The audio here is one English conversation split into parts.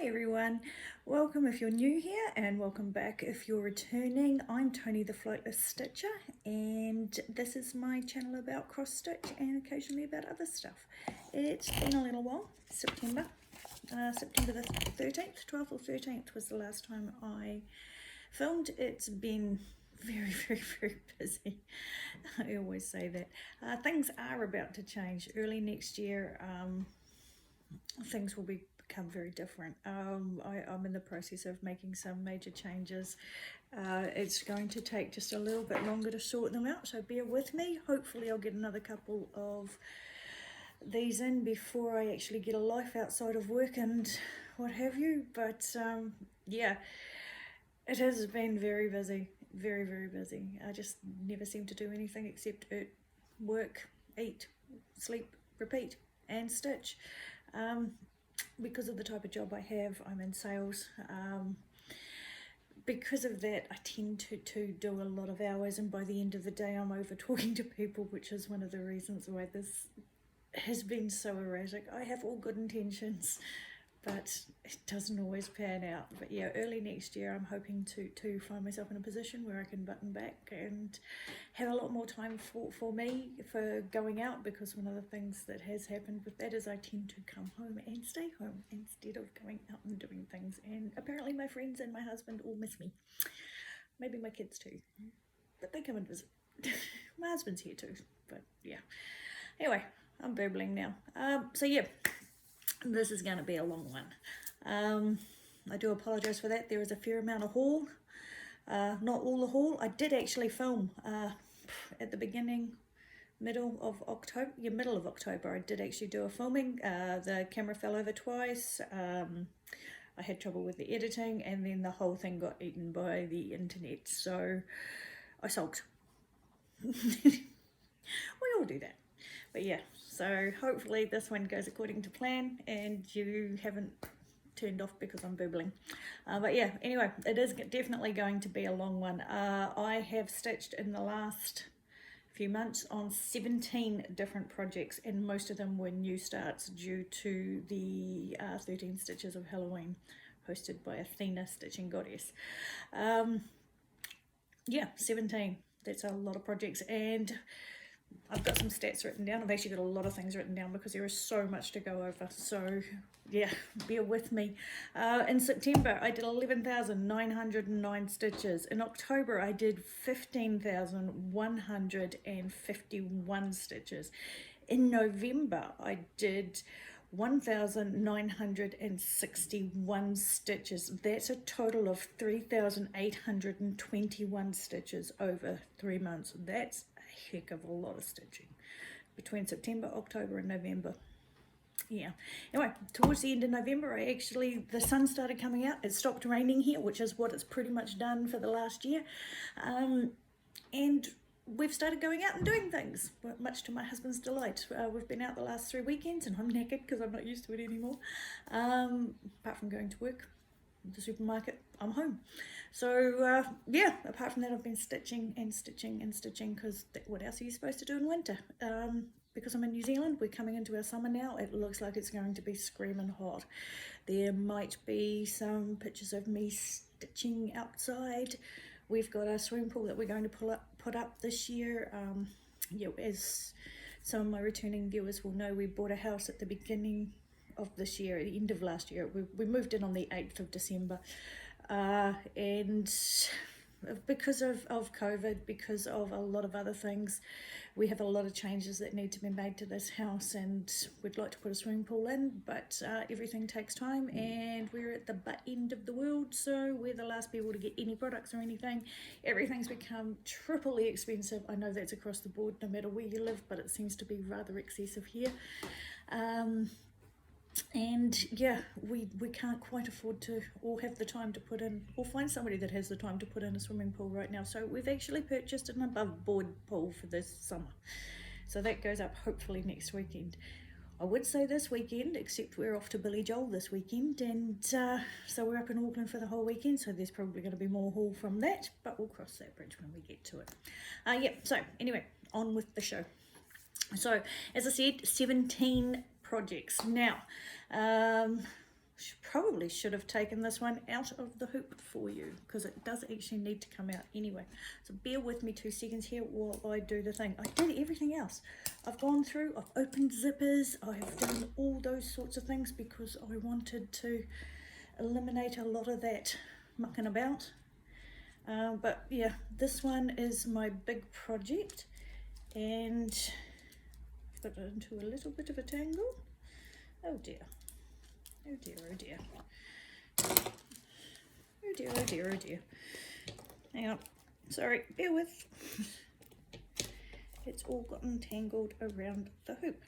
Hi everyone, welcome if you're new here and welcome back if you're returning. I'm Tony the Floatless Stitcher and this is my channel about cross stitch and occasionally about other stuff. It's been a little while, September the 13th, 12th or 13th was the last time I filmed. It's been very busy. I always say that. Things are about to change. Early next year things will become very different. I'm in the process of making some major changes. It's going to take just a little bit longer to sort them out, so bear with me. Hopefully I'll get another couple of these in before I actually get a life outside of work and what have you, but yeah, it has been very busy, very busy. I just never seem to do anything except work, eat, sleep, repeat and stitch. Because of the type of job I have, I'm in sales. Because of that, I tend to do a lot of hours, and by the end of the day I'm over talking to people, which is one of the reasons why this has been so erratic. I have all good intentions, but it doesn't always pan out. But yeah, early next year I'm hoping to find myself in a position where I can button back and have a lot more time for me, for going out, because one of the things that has happened with that is I tend to come home and stay home instead of going out and doing things, and apparently my friends and my husband all miss me. Maybe my kids too, but they come and visit. My husband's here too, but yeah. Anyway, I'm babbling now. So yeah, this is going to be a long one. I do apologise for that. There is a fair amount of haul. Not all the haul. I did actually film at the middle of October. I did actually do a filming. The camera fell over twice. I had trouble with the editing, and then the whole thing got eaten by the internet. So I sulked. We all do that. But yeah, so hopefully this one goes according to plan and you haven't turned off because I'm babbling. But yeah, anyway, it is definitely going to be a long one. I have stitched in the last few months on 17 different projects, and most of them were new starts due to the 13 Stitches of Halloween hosted by Athena Stitching Goddess. Yeah, 17. That's a lot of projects, and I've got some stats written down. I've actually got a lot of things written down because there is so much to go over. So yeah, bear with me. In September, I did 11,909 stitches. In October, I did 15,151 stitches. In November, I did 1,961 stitches. That's a total of 3,821 stitches over 3 months. That's heck of a lot of stitching between September, October and November. Yeah, anyway, towards the end of November, the sun started coming out. It stopped raining here, which is what it's pretty much done for the last year, and we've started going out and doing things, much to my husband's delight. We've been out the last 3 weekends, and I'm knackered because I'm not used to it anymore. Apart from going to work, the supermarket, I'm home. So yeah, apart from that, I've been stitching because what else are you supposed to do in winter? Because I'm in New Zealand, we're coming into our summer now. It looks like it's going to be screaming hot. There might be some pictures of me stitching outside. We've got a swimming pool that we're going to put up this year. Yeah, as some of my returning viewers will know, we bought a house at the beginning of this year, at the end of last year. We moved in on the 8th of December, and because of COVID, because of a lot of other things, we have a lot of changes that need to be made to this house, and we'd like to put a swimming pool in, but everything takes time, and we're at the butt end of the world, so we're the last people to get any products or anything. Everything's become triply expensive. I know that's across the board no matter where you live, but it seems to be rather excessive here. And yeah, we can't quite afford to, or have the time to put in, or find somebody that has the time to put in a swimming pool right now. So we've actually purchased an above board pool for this summer, so that goes up hopefully next weekend. I would say this weekend, except we're off to Billy Joel this weekend, and so we're up in Auckland for the whole weekend, so there's probably going to be more haul from that, but we'll cross that bridge when we get to it. Yeah, so anyway, on with the show. So as I said, 17 projects. Now, should probably probably should have taken this one out of the hoop for you because it does actually need to come out anyway. So bear with me 2 seconds here while I do the thing. I did everything else. I've gone through, I've opened zippers, I've done all those sorts of things because I wanted to eliminate a lot of that mucking about. But yeah, this one is my big project, and got it into a little bit of a tangle. Oh dear. Oh dear, oh dear. Oh dear, oh dear, oh dear. Hang on. Sorry, bear with. It's all gotten tangled around the hoop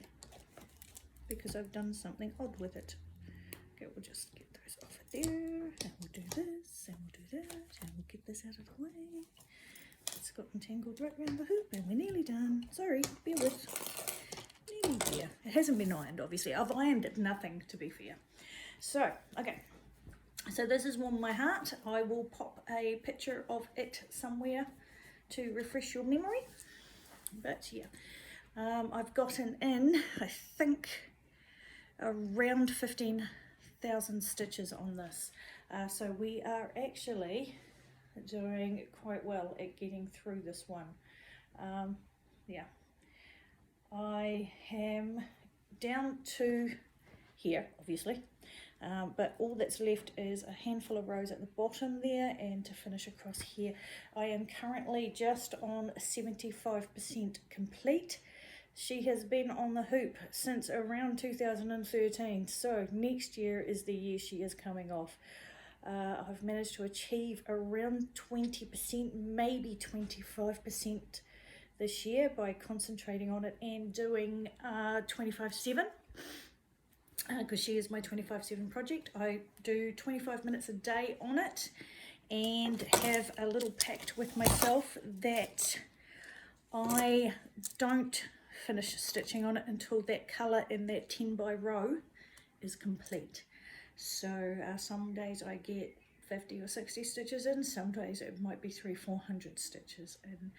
because I've done something odd with it. Okay, we'll just get those off of there, and we'll do this, and we'll do that, and we'll get this out of the way. It's gotten tangled right around the hoop, and we're nearly done. Sorry, bear with. Nearly there. It hasn't been ironed, obviously. I've ironed it nothing, to be fair. So, okay. So this is Warm My Heart. I will pop a picture of it somewhere to refresh your memory. But yeah, I've gotten in, I think, around 15,000 stitches on this. So we are actually doing quite well at getting through this one. Yeah, I am down to here, obviously. But all that's left is a handful of rows at the bottom there, and to finish across here. I am currently just on 75% complete. She has been on the hoop since around 2013, so next year is the year she is coming off. I've managed to achieve around 20%, maybe 25% this year by concentrating on it and doing 25/7. Because she is my 25/7 project. I do 25 minutes a day on it and have a little pact with myself that I don't finish stitching on it until that colour in that 10 by row is complete. So some days I get 50 or 60 stitches in, some days it might be 300-400 stitches in.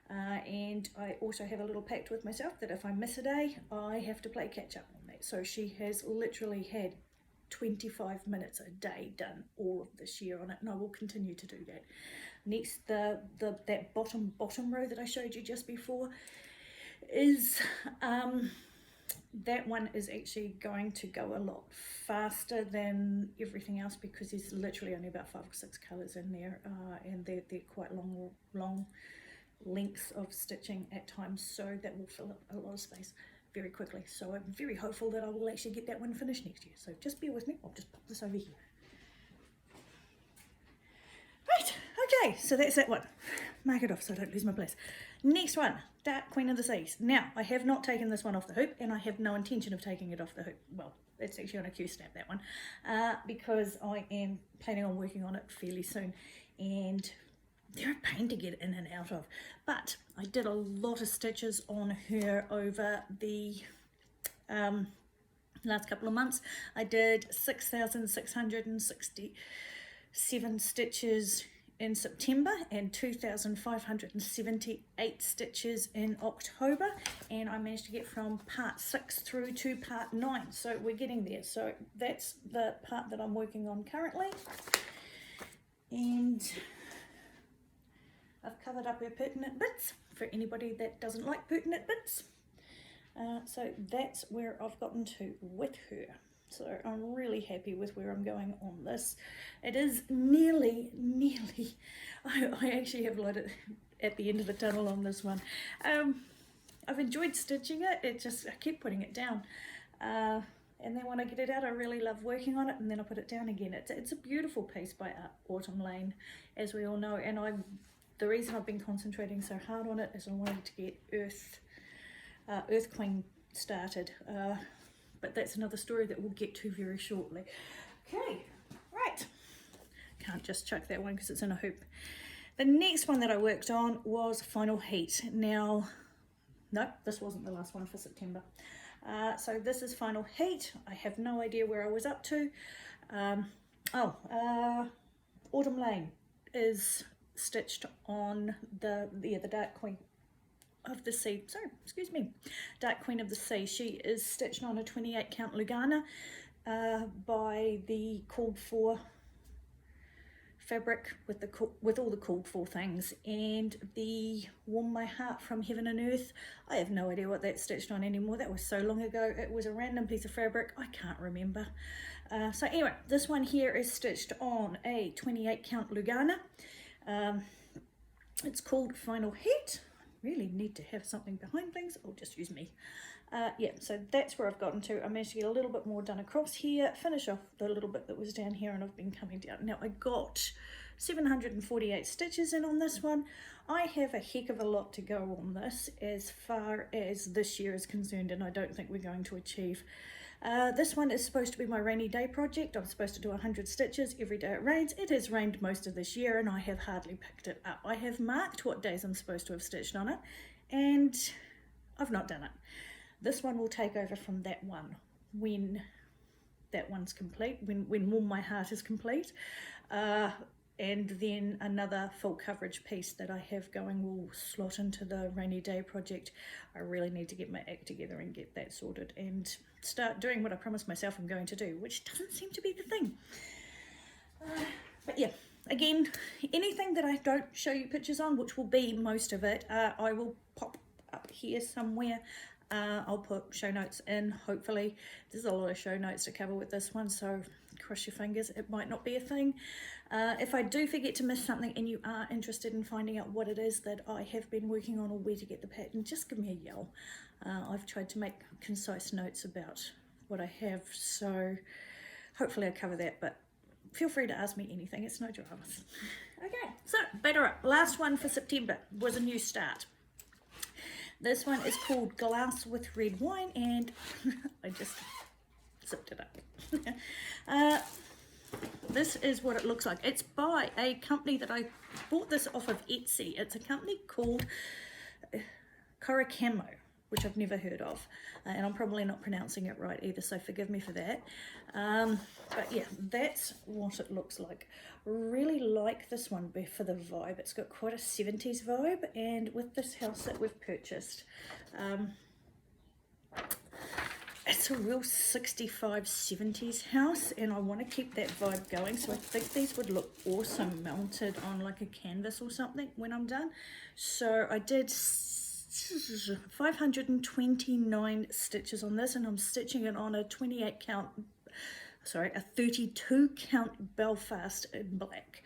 And I also have a little pact with myself that if I miss a day, I have to play catch up on that. So she has literally had 25 minutes a day done all of this year on it, and I will continue to do that. Next, that bottom row that I showed you just before is that one is actually going to go a lot faster than everything else because there's literally only about 5 or 6 colours in there, and they're quite long lengths of stitching at times, so that will fill up a lot of space very quickly. So I'm very hopeful that I will actually get that one finished next year. So just bear with me. I'll just pop this over here. Right, okay, so that's that one. Mark it off so I don't lose my place. Next one, Dark Queen of the Seas. Now, I have not taken this one off the hoop, and I have no intention of taking it off the hoop. Well, it's actually on a Q-snap, that one, because I am planning on working on it fairly soon, and they're a pain to get in and out of. But I did a lot of stitches on her over the last couple of months. I did 6,667 stitches in September and 2,578 stitches in October, and I managed to get from part 6 through to part 9, so we're getting there. So that's the part that I'm working on currently, and I've covered up her pertinent bits for anybody that doesn't like pertinent bits. So that's where I've gotten to with her. So I'm really happy with where I'm going on this. It is nearly, I actually have light at the end of the tunnel on this one. I've enjoyed stitching it, I keep putting it down. And then when I get it out, I really love working on it, and then I put it down again. It's a beautiful piece by Autumn Lane, as we all know, and the reason I've been concentrating so hard on it is I wanted to get Earth Queen started, but that's another story that we'll get to very shortly. Okay, right. Can't just chuck that one because it's in a hoop. The next one that I worked on was Final Heat. Now, no, this wasn't the last one for September. So this is Final Heat. I have no idea where I was up to. Autumn Lane is stitched on the Dark Queen of the Sea. Sorry, excuse me. Dark Queen of the Sea. She is stitched on a 28 count Lugana. by the called for fabric with all the called for things, and the Warm My Heart from Heaven and Earth. I have no idea what that's stitched on anymore. That was so long ago. It was a random piece of fabric. I can't remember. So anyway, this one here is stitched on a 28 count Lugana. It's called Final Heat. Really need to have something behind things. I'll just use me. Yeah, so that's where I've gotten to. I managed to get a little bit more done across here, finish off the little bit that was down here, and I've been coming down. Now I got 748 stitches in on this one. I have a heck of a lot to go on this as far as this year is concerned, and I don't think we're going to achieve. This one is supposed to be my rainy day project. I'm supposed to do 100 stitches every day it rains. It has rained most of this year and I have hardly picked it up. I have marked what days I'm supposed to have stitched on it, and I've not done it. This one will take over from that one when that one's complete, when Warm My Heart is complete. And then another full coverage piece that I have going will slot into the rainy day project. I really need to get my act together and get that sorted and start doing what I promised myself I'm going to do, which doesn't seem to be the thing. But yeah, again, anything that I don't show you pictures on, which will be most of it, I will pop up here somewhere. I'll put show notes in, hopefully. There's a lot of show notes to cover with this one, so cross your fingers, it might not be a thing. If I do forget to miss something and you are interested in finding out what it is that I have been working on or where to get the pattern, just give me a yell. I've tried to make concise notes about what I have, so hopefully I cover that, but feel free to ask me anything, it's no dramas. Okay, so batter up. Last one for September was a new start. This one is called Glass with Red Wine, and I just zipped it up. This is what it looks like. It's by a company that I bought this off of Etsy. It's a company called Coricamo, which I've never heard of, and I'm probably not pronouncing it right either, so forgive me for that. But yeah, that's what it looks like. Really like this one for the vibe. It's got quite a 70s vibe, and with this house that we've purchased, it's a real 65 70s house, and I want to keep that vibe going, so I think these would look awesome mounted on like a canvas or something when I'm done. So I did 529 stitches on this, and I'm stitching it on a 32 count Belfast in black,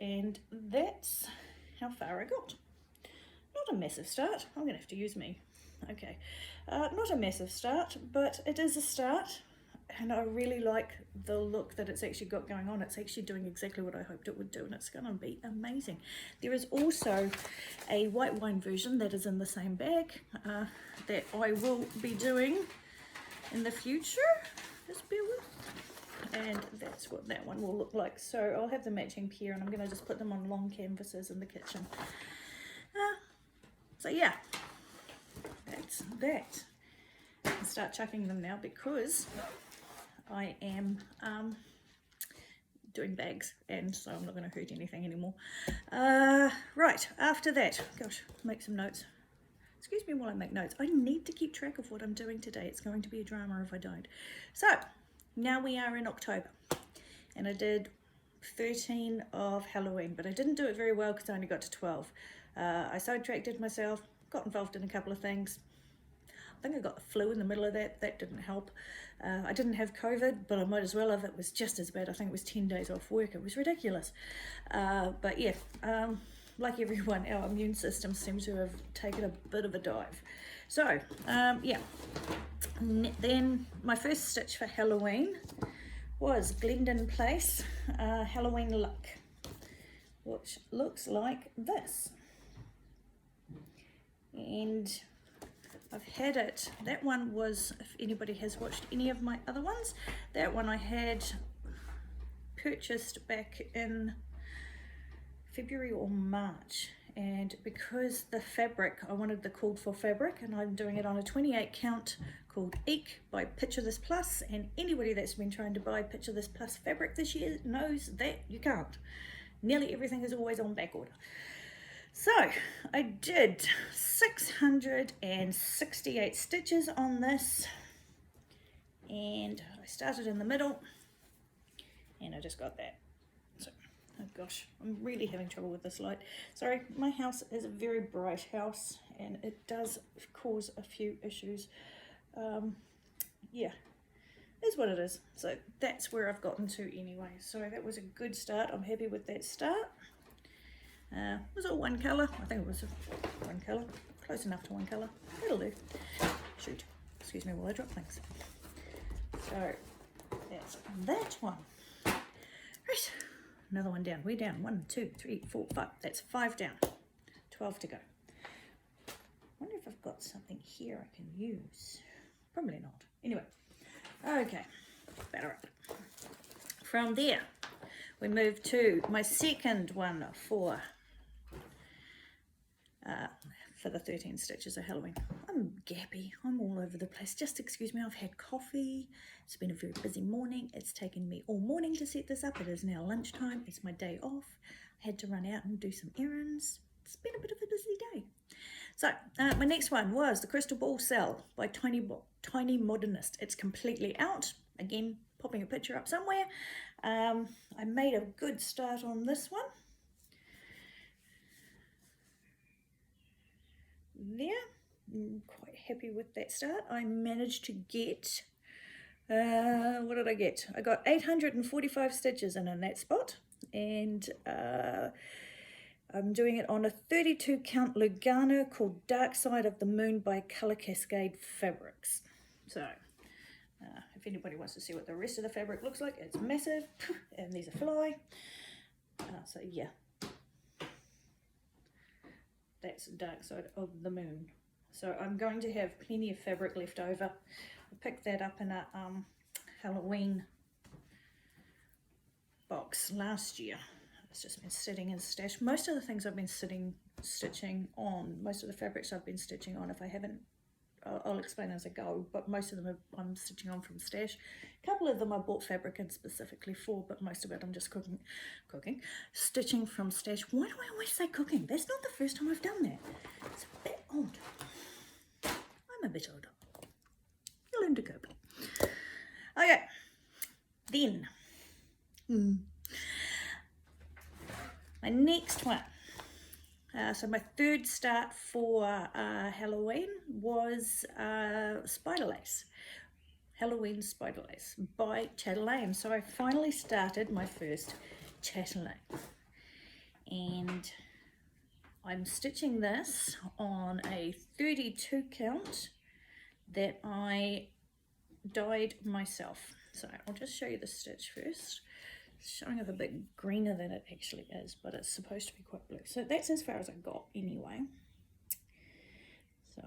and that's how far I got. Not a massive start. I'm gonna have to use me. Okay, not a massive start, but it is a start, and I really like the look that it's actually got going on. It's actually doing exactly what I hoped it would do, and it's gonna be amazing. There is also a white wine version that is in the same bag that I will be doing in the future. Just bear with. And that's what that one will look like. So I'll have the matching pair, and I'm going to just put them on long canvases in the kitchen. So yeah, that's that. I can start chucking them now because I am doing bags, and so I'm not going to hurt anything anymore. Right, after that, gosh, make some notes. Excuse me while I make notes. I need to keep track of what I'm doing today. It's going to be a drama if I don't. So now we are in October, and I did 13 of Halloween, but I didn't do it very well because I only got to 12. I sidetracked myself, got involved in a couple of things. I think I got the flu in the middle of that. That didn't help. I didn't have COVID, but I might as well have. It was just as bad. I think it was 10 days off work. It was ridiculous. But yeah, like everyone, our immune system seems to have taken a bit of a dive. So yeah, then my first stitch for Halloween was Glendon Place Halloween Luck, which looks like this. And I've had it, that one was, if anybody has watched any of my other ones, that one I had purchased back in February or March, and because the fabric, I wanted the called for fabric, and I'm doing it on a 28 count called Eek by Picture This Plus, and anybody that's been trying to buy Picture This Plus fabric this year knows that you can't. Nearly everything is always on back order. So I did 668 stitches on this, and I started in the middle and I just got that. So, oh gosh, I'm really having trouble with this light. Sorry, my house is a very bright house and it does cause a few issues. Yeah, is what it is. So that's where I've gotten to anyway. So that was a good start. I'm happy with that start. Was it one colour? I think it was one colour. Close enough to one colour. That'll do. Shoot. Excuse me while I drop things. So that's that one. Right. Another one down. We're down. 1, 2, 3, 4, 5. That's 5 down. 12 to go. I wonder if I've got something here I can use. Probably not. Anyway. Okay. Batter up. From there, we move to my second one for the 13 stitches of Halloween. I'm gappy. I'm all over the place. Just excuse me. I've had coffee. It's been a very busy morning. It's taken me all morning to set this up. It is now lunchtime. It's my day off. I had to run out and do some errands. It's been a bit of a busy day. So my next one was the Crystal Ball Cell by Tiny Modernist. It's completely out. Again, popping a picture up somewhere. I made a good start on this one. There, I'm quite happy with that start. I managed to get, what did I get? I got 845 stitches in that spot, and I'm doing it on a 32 count Lugana called Dark Side of the Moon by Colour Cascade Fabrics. So if anybody wants to see what the rest of the fabric looks like, it's massive, and there's a fly. So yeah, that's Dark Side of the Moon. So I'm going to have plenty of fabric left over. I picked that up in a Halloween box last year. It's just been sitting in stash. Most of the things I've been stitching on, most of the fabrics I've been stitching on, if I haven't, I'll explain as I go, but most of them I'm stitching on from stash. A couple of them I bought fabric in specifically for, but most of it I'm just stitching from stash. Why do I always say cooking? That's not the first time I've done that. It's a bit odd. I'm a bit older. You'll learn to cope. Okay, then my next one. So my third start for Halloween was Spider Lace. Halloween Spider Lace by Chatelaine. So I finally started my first Chatelaine. And I'm stitching this on a 32 count that I dyed myself. So I'll just show you the stitch first. It's showing up a bit greener than it actually is, but it's supposed to be quite blue. So that's as far as I got anyway. So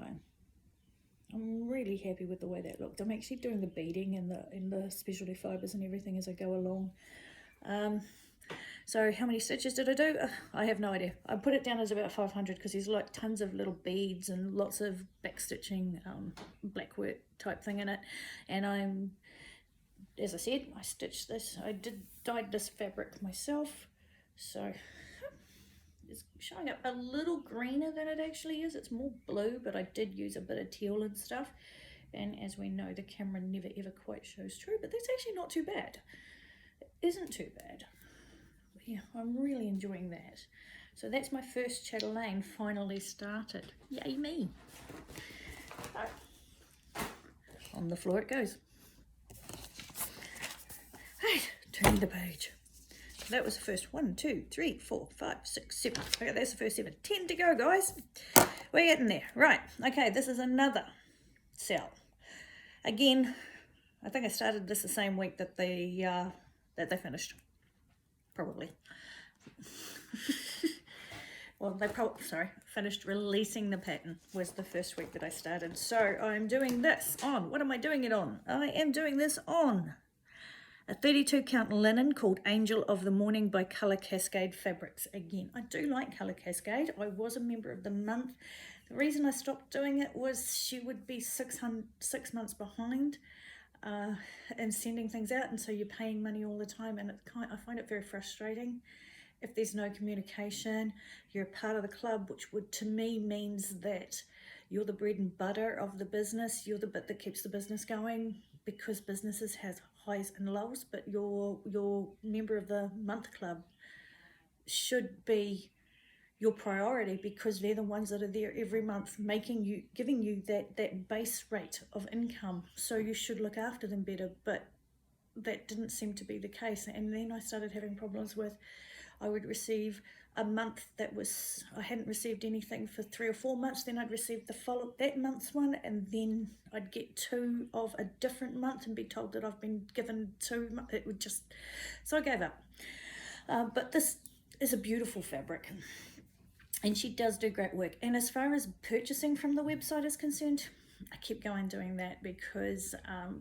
I'm really happy with the way that looked. I'm actually doing the beading and the specialty fibres and everything as I go along. So how many stitches did I do? I have no idea. I put it down as about 500 because there's like tons of little beads and lots of back stitching, black work type thing in it. And as I said, I stitched this. I dyed this fabric myself, so it's showing up a little greener than it actually is. It's more blue, but I did use a bit of teal and stuff, and as we know, the camera never ever quite shows true, but that's actually not too bad. It isn't too bad. But yeah, I'm really enjoying that. So that's my first Chatelaine finally started. Yay me. On the floor it goes. Right, turning the page. That was the first 1, 2, 3, 4, 5, 6, 7. Okay, that's the first 7. 10 to go, guys. We're getting there. Right, okay, this is another cell. Again, I think I started this the same week that they finished. Probably. Well, they finished releasing the pattern was the first week that I started. So I'm doing this on, what am I doing it on? I am doing this on a 32 count linen called Angel of the Morning by Colour Cascade Fabrics. Again, I do like Colour Cascade. I was a member of the month. The reason I stopped doing it was she would be 6 months behind in sending things out, and so you're paying money all the time, and I find it very frustrating. If there's no communication, you're a part of the club, which would to me means that you're the bread and butter of the business. You're the bit that keeps the business going. because businesses has highs and lows, but your member of the month club should be your priority, because they're the ones that are there every month giving you that base rate of income. So you should look after them better, but that didn't seem to be the case. And then I started having problems with, I would receive a month that was, I hadn't received anything for 3 or 4 months, then I'd receive that month's one, and then I'd get 2 of a different month and be told that I've been given 2. It would just, so I gave up. But this is a beautiful fabric, and she does do great work. And as far as purchasing from the website is concerned, I keep going doing that, because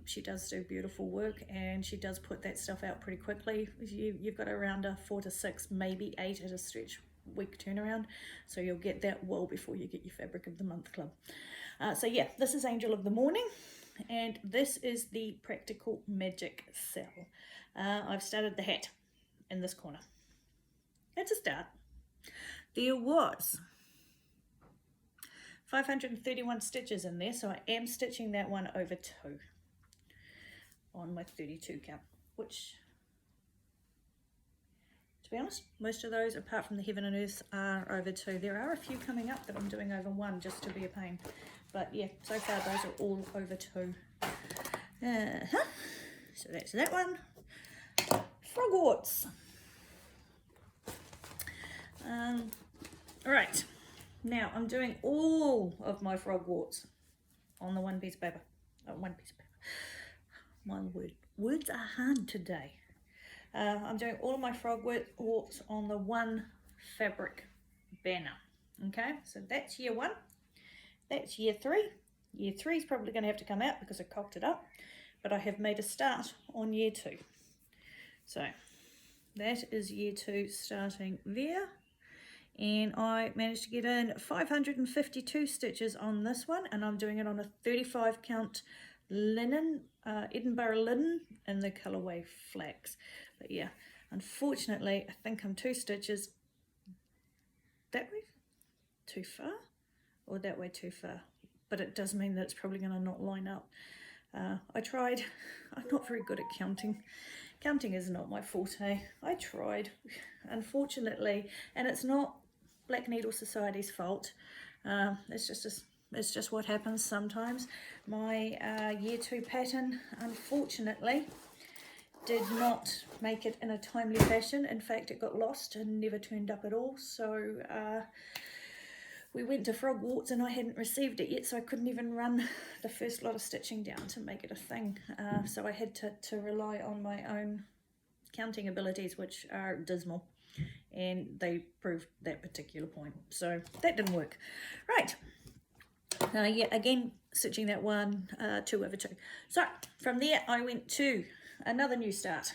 she does do beautiful work, and she does put that stuff out pretty quickly. You've got around a 4 to 6, maybe 8 at a stretch week turnaround, so you'll get that well before you get your Fabric of the Month Club. So yeah, this is Angel of the Morning, and this is the Practical Magic SAL. I've started the hat in this corner. That's a start. There was 531 stitches in there, so I am stitching that one over 2 on my 32 count, which, to be honest, most of those, apart from the Heaven and Earth, are over 2. There are a few coming up that I'm doing over 1 just to be a pain, but yeah, so far those are all over 2. So that's that one. Frogwarts. Right, now I'm doing all of my Frogwarts on the one piece of paper. One piece of paper. My words are hard today. I'm doing all of my Frogwarts on the one fabric banner. Okay, so that's year 1. That's year 3. Year 3 is probably going to have to come out because I cocked it up, but I have made a start on year 2. So that is year 2 starting there. And I managed to get in 552 stitches on this one, and I'm doing it on a 35 count linen, Edinburgh Linen in the colourway Flax. But yeah, unfortunately, I think I'm 2 stitches that way too far, or that way too far. But it does mean that it's probably going to not line up. I tried. I'm not very good at counting. Counting is not my forte. I tried, unfortunately, and it's not Black Needle Society's fault. It's just what happens sometimes. My year 2 pattern, unfortunately, did not make it in a timely fashion. In fact, it got lost and never turned up at all. So we went to Frogwarts and I hadn't received it yet, so I couldn't even run the first lot of stitching down to make it a thing. So I had to rely on my own counting abilities, which are dismal, and they proved that particular point. So that didn't work. Right. Yeah, again, stitching that one, 2 over 2. So from there, I went to another new start.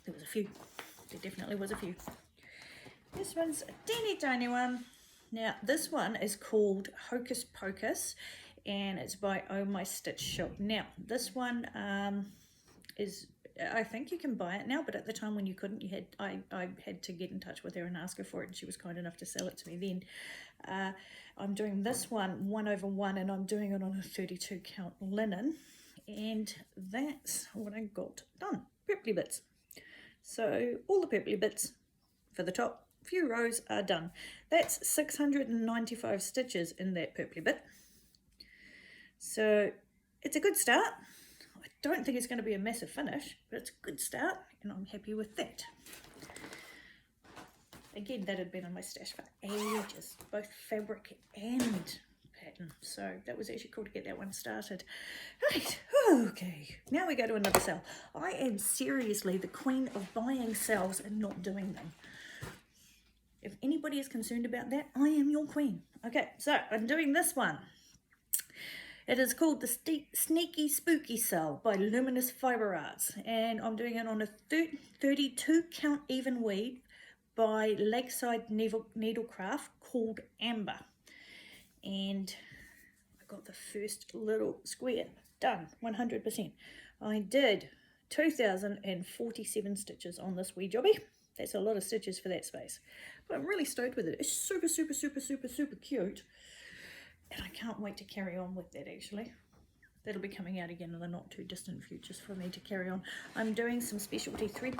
There was a few. There definitely was a few. This one's a teeny tiny one. Now, this one is called Hocus Pocus, and it's by Oh My Stitch Shop. Now, this one is, I think you can buy it now, but at the time when you couldn't, I had to get in touch with her and ask her for it, and she was kind enough to sell it to me then. I'm doing this one 1 over 1, and I'm doing it on a 32 count linen, and that's what I got done. Purpley bits. So all the purpley bits for the top few rows are done. That's 695 stitches in that purpley bit. So it's a good start. I don't think it's going to be a massive finish, but it's a good start, and I'm happy with that. Again, that had been on my stash for ages, both fabric and pattern. So that was actually cool to get that one started. Right, okay, now we go to another sale. I am seriously the queen of buying sales and not doing them. If anybody is concerned about that, I am your queen. Okay, so I'm doing this one. It is called the Sneaky Spooky Sale by Luminous Fibre Arts, and I'm doing it on a 32 count even weave by Lakeside Needlecraft called Amber. And I got the first little square done, 100%. I did 2,047 stitches on this wee jobby. That's a lot of stitches for that space, but I'm really stoked with it. It's super, super, super, super, super cute, and I can't wait to carry on with that. Actually, that'll be coming out again in the not too distant future for me to carry on. I'm doing some specialty thread,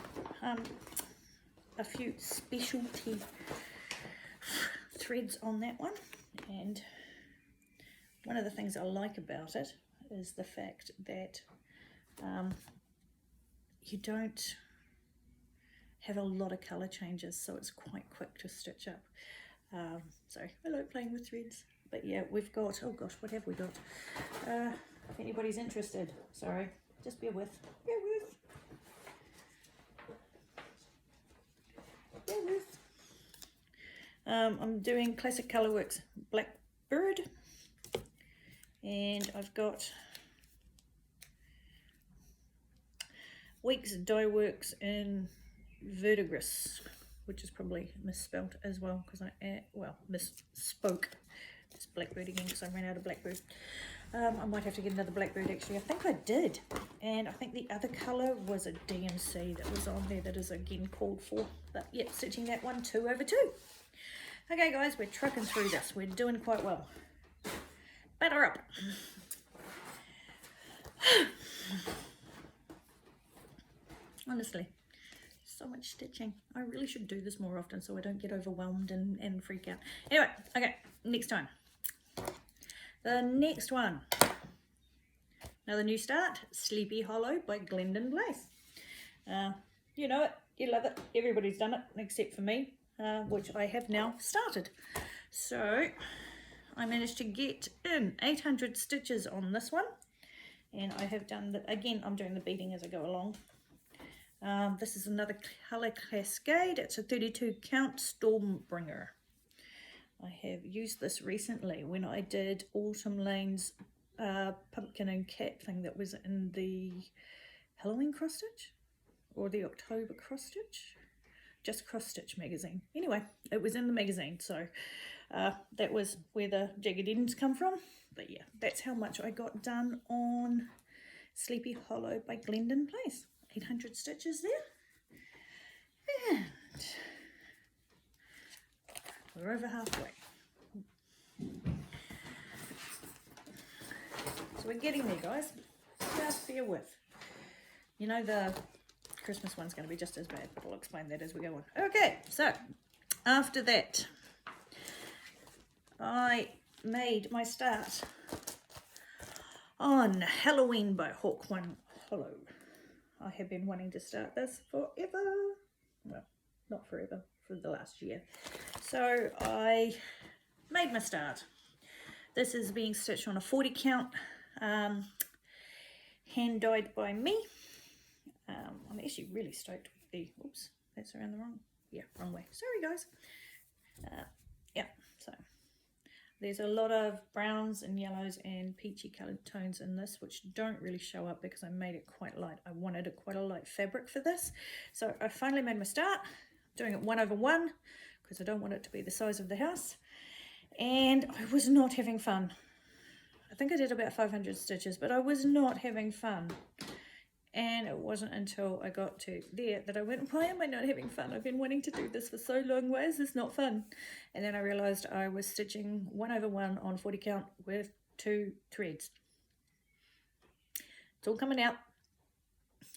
a few specialty threads on that one, and one of the things I like about it is the fact that you don't have a lot of colour changes, so it's quite quick to stitch up. So I like playing with threads. But yeah, we've got, oh gosh, what have we got? If anybody's interested, sorry, just bear with. I'm doing Classic Colourworks Blackbird, and I've got Weeks Dye Works in Verdigris, which is probably misspelt as well because I misspoke. It's Blackbird again because I ran out of Blackbird. I might have to get another Blackbird actually. I think I did, and I think the other colour was a DMC that was on there that is again called for. But yeah, stitching that one 2/2. Okay guys, we're trucking through this. We're doing quite well. Batter up. Honestly, so much stitching. I really should do this more often so I don't get overwhelmed and freak out. Anyway, okay, next time. The next one. Another new start, Sleepy Hollow by Glendon Place. You know it, you love it, everybody's done it except for me, which I have now started. So I managed to get in 800 stitches on this one, and I have done the, again I'm doing the beading as I go along. This is another Colour Cascade. It's a 32 count Stormbringer. I have used this recently when I did Autumn Lane's pumpkin and cat thing that was in the Halloween cross stitch or the October cross stitch, just cross stitch magazine. Anyway, it was in the magazine, so that was where the jagged ends come from. But yeah, that's how much I got done on Sleepy Hollow by Glendon Place. 800 stitches there, and we're over halfway. So we're getting there, guys. Just bear with. You know the Christmas one's going to be just as bad, but I'll explain that as we go on. Okay, so after that, I made my start on Halloween by Hawk One Hollow. I have been wanting to start this forever. Well, not forever, for the last year. So I made my start. This is being stitched on a 40 count, hand dyed by me. I'm actually really stoked with the, oops, that's around the wrong way. Sorry guys. Yeah, so there's a lot of browns and yellows and peachy coloured tones in this, which don't really show up because I made it quite light. I wanted quite a light fabric for this. So I finally made my start, doing it 1/1 because I don't want it to be the size of the house. And I was not having fun. I think I did about 500 stitches, but I was not having fun. And it wasn't until I got to there that I went, why am I not having fun? I've been wanting to do this for so long. Why is this not fun? And then I realized I was stitching 1/1 on 40 count with 2 threads. It's all coming out.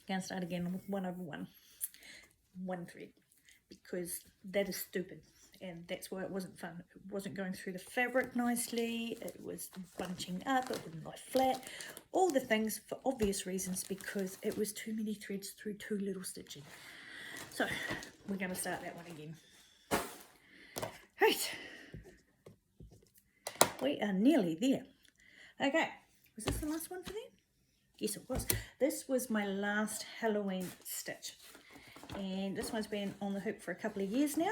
Gonna start again with 1/1. 1 thread. Because that is stupid. And that's why it wasn't fun. It wasn't going through the fabric nicely. It was bunching up. It wouldn't lie flat. All the things for obvious reasons, because it was too many threads through too little stitching. So we're going to start that one again. Right. We are nearly there. Okay. Was this the last one for them? Yes, it was. This was my last Halloween stitch. And this one's been on the hook for a couple of years now.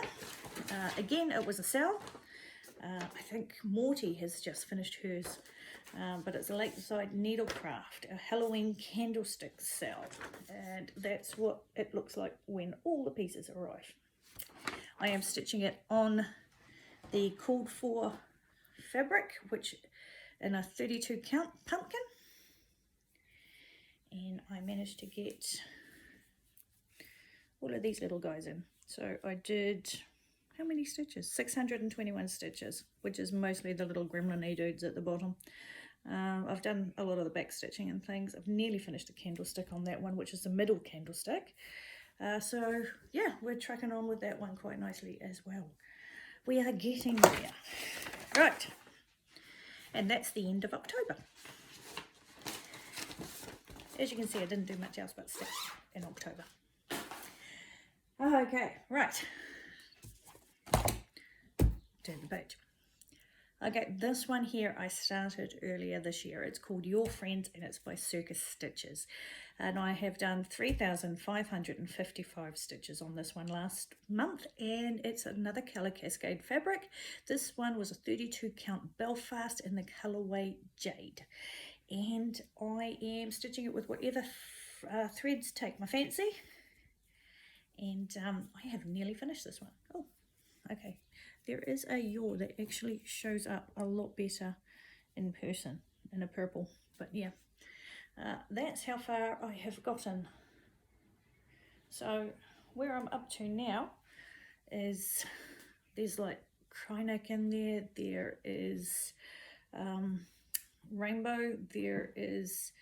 Again, it was a SAL. I think Morty has just finished hers, but it's a Lakeside Needlecraft, a Halloween candlestick SAL, and that's what it looks like when all the pieces arrive. I am stitching it on the called for fabric, which in a 32 count pumpkin, and I managed to get all of these little guys in. So I did, how many stitches? 621 stitches, which is mostly the little gremlin-y dudes at the bottom. I've done a lot of the back stitching and things. I've nearly finished a candlestick on that one, which is the middle candlestick. So yeah, we're tracking on with that one quite nicely as well. We are getting there. Right, and that's the end of October. As you can see, I didn't do much else but stitch in October. Okay, right. Turn the page. Okay, this one here I started earlier this year. It's called Your Friends and it's by Circus Stitches. And I have done 3,555 stitches on this one last month, and it's another Colour Cascade fabric. This one was a 32 count Belfast in the colourway Jade. And I am stitching it with whatever threads take my fancy. And I have nearly finished this one. Oh, okay. There is a yaw that actually shows up a lot better in person in a purple. But yeah, that's how far I have gotten. So where I'm up to now is there's like Krynick in there. There is rainbow. There is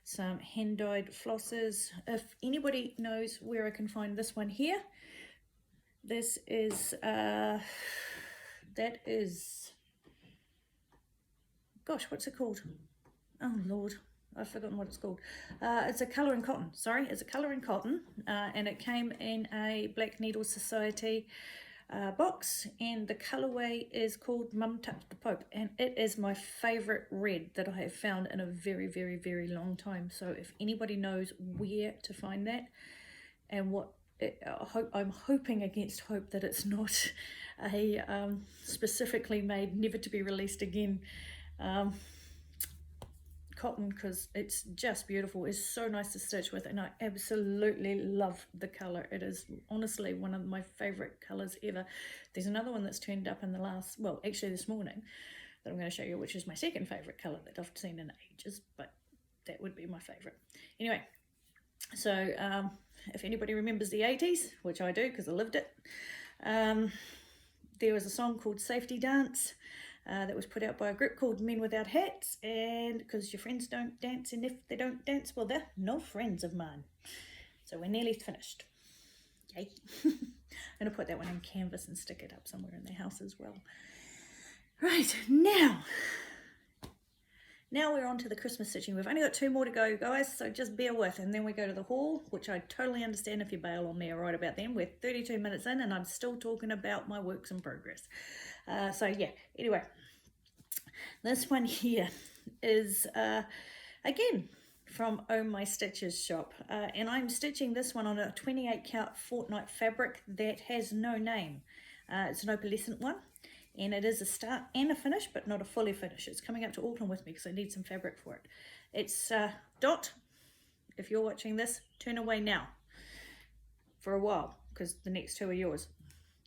some hand-dyed flosses. If anybody knows where I can find this one here, this is that is, gosh, what's it called? Oh Lord, I've forgotten what it's called. It's a Colour and Cotton, sorry, it's a Colour and Cotton, and it came in a Black Needle Society box, and the colourway is called Mum Touched the Pope, and it is my favourite red that I have found in a very, very, very long time. So if anybody knows where to find that and what, I'm hoping against hope that it's not a specifically made, never to be released again cotton, because it's just beautiful. It's so nice to stitch with, and I absolutely love the colour. It is honestly one of my favourite colours ever. There's another one that's turned up in the last, well, actually this morning, that I'm going to show you, which is my second favourite colour that I've seen in ages, but that would be my favourite. Anyway, so if anybody remembers the 80s, which I do because I lived it, there was a song called Safety Dance that was put out by a group called Men Without Hats, and because your friends don't dance, and if they don't dance, well, they're no friends of mine. So we're nearly finished. Yay. I'm going to put that one on canvas and stick it up somewhere in the house as well. Right, now we're on to the Christmas stitching. We've only got 2 more to go, guys, so just bear with, and then we go to the haul, which I totally understand if you bail on me right about then. We're 32 minutes in and I'm still talking about my works in progress. So yeah, anyway, this one here is again from Oh My Stitches shop, and I'm stitching this one on a 28 count fortnight fabric that has no name. It's an opalescent one, and it is a start and a finish, but not a fully finish. It's coming up to autumn with me because I need some fabric for it. It's Dot. If you're watching this, turn away now for a while, because the next 2 are yours.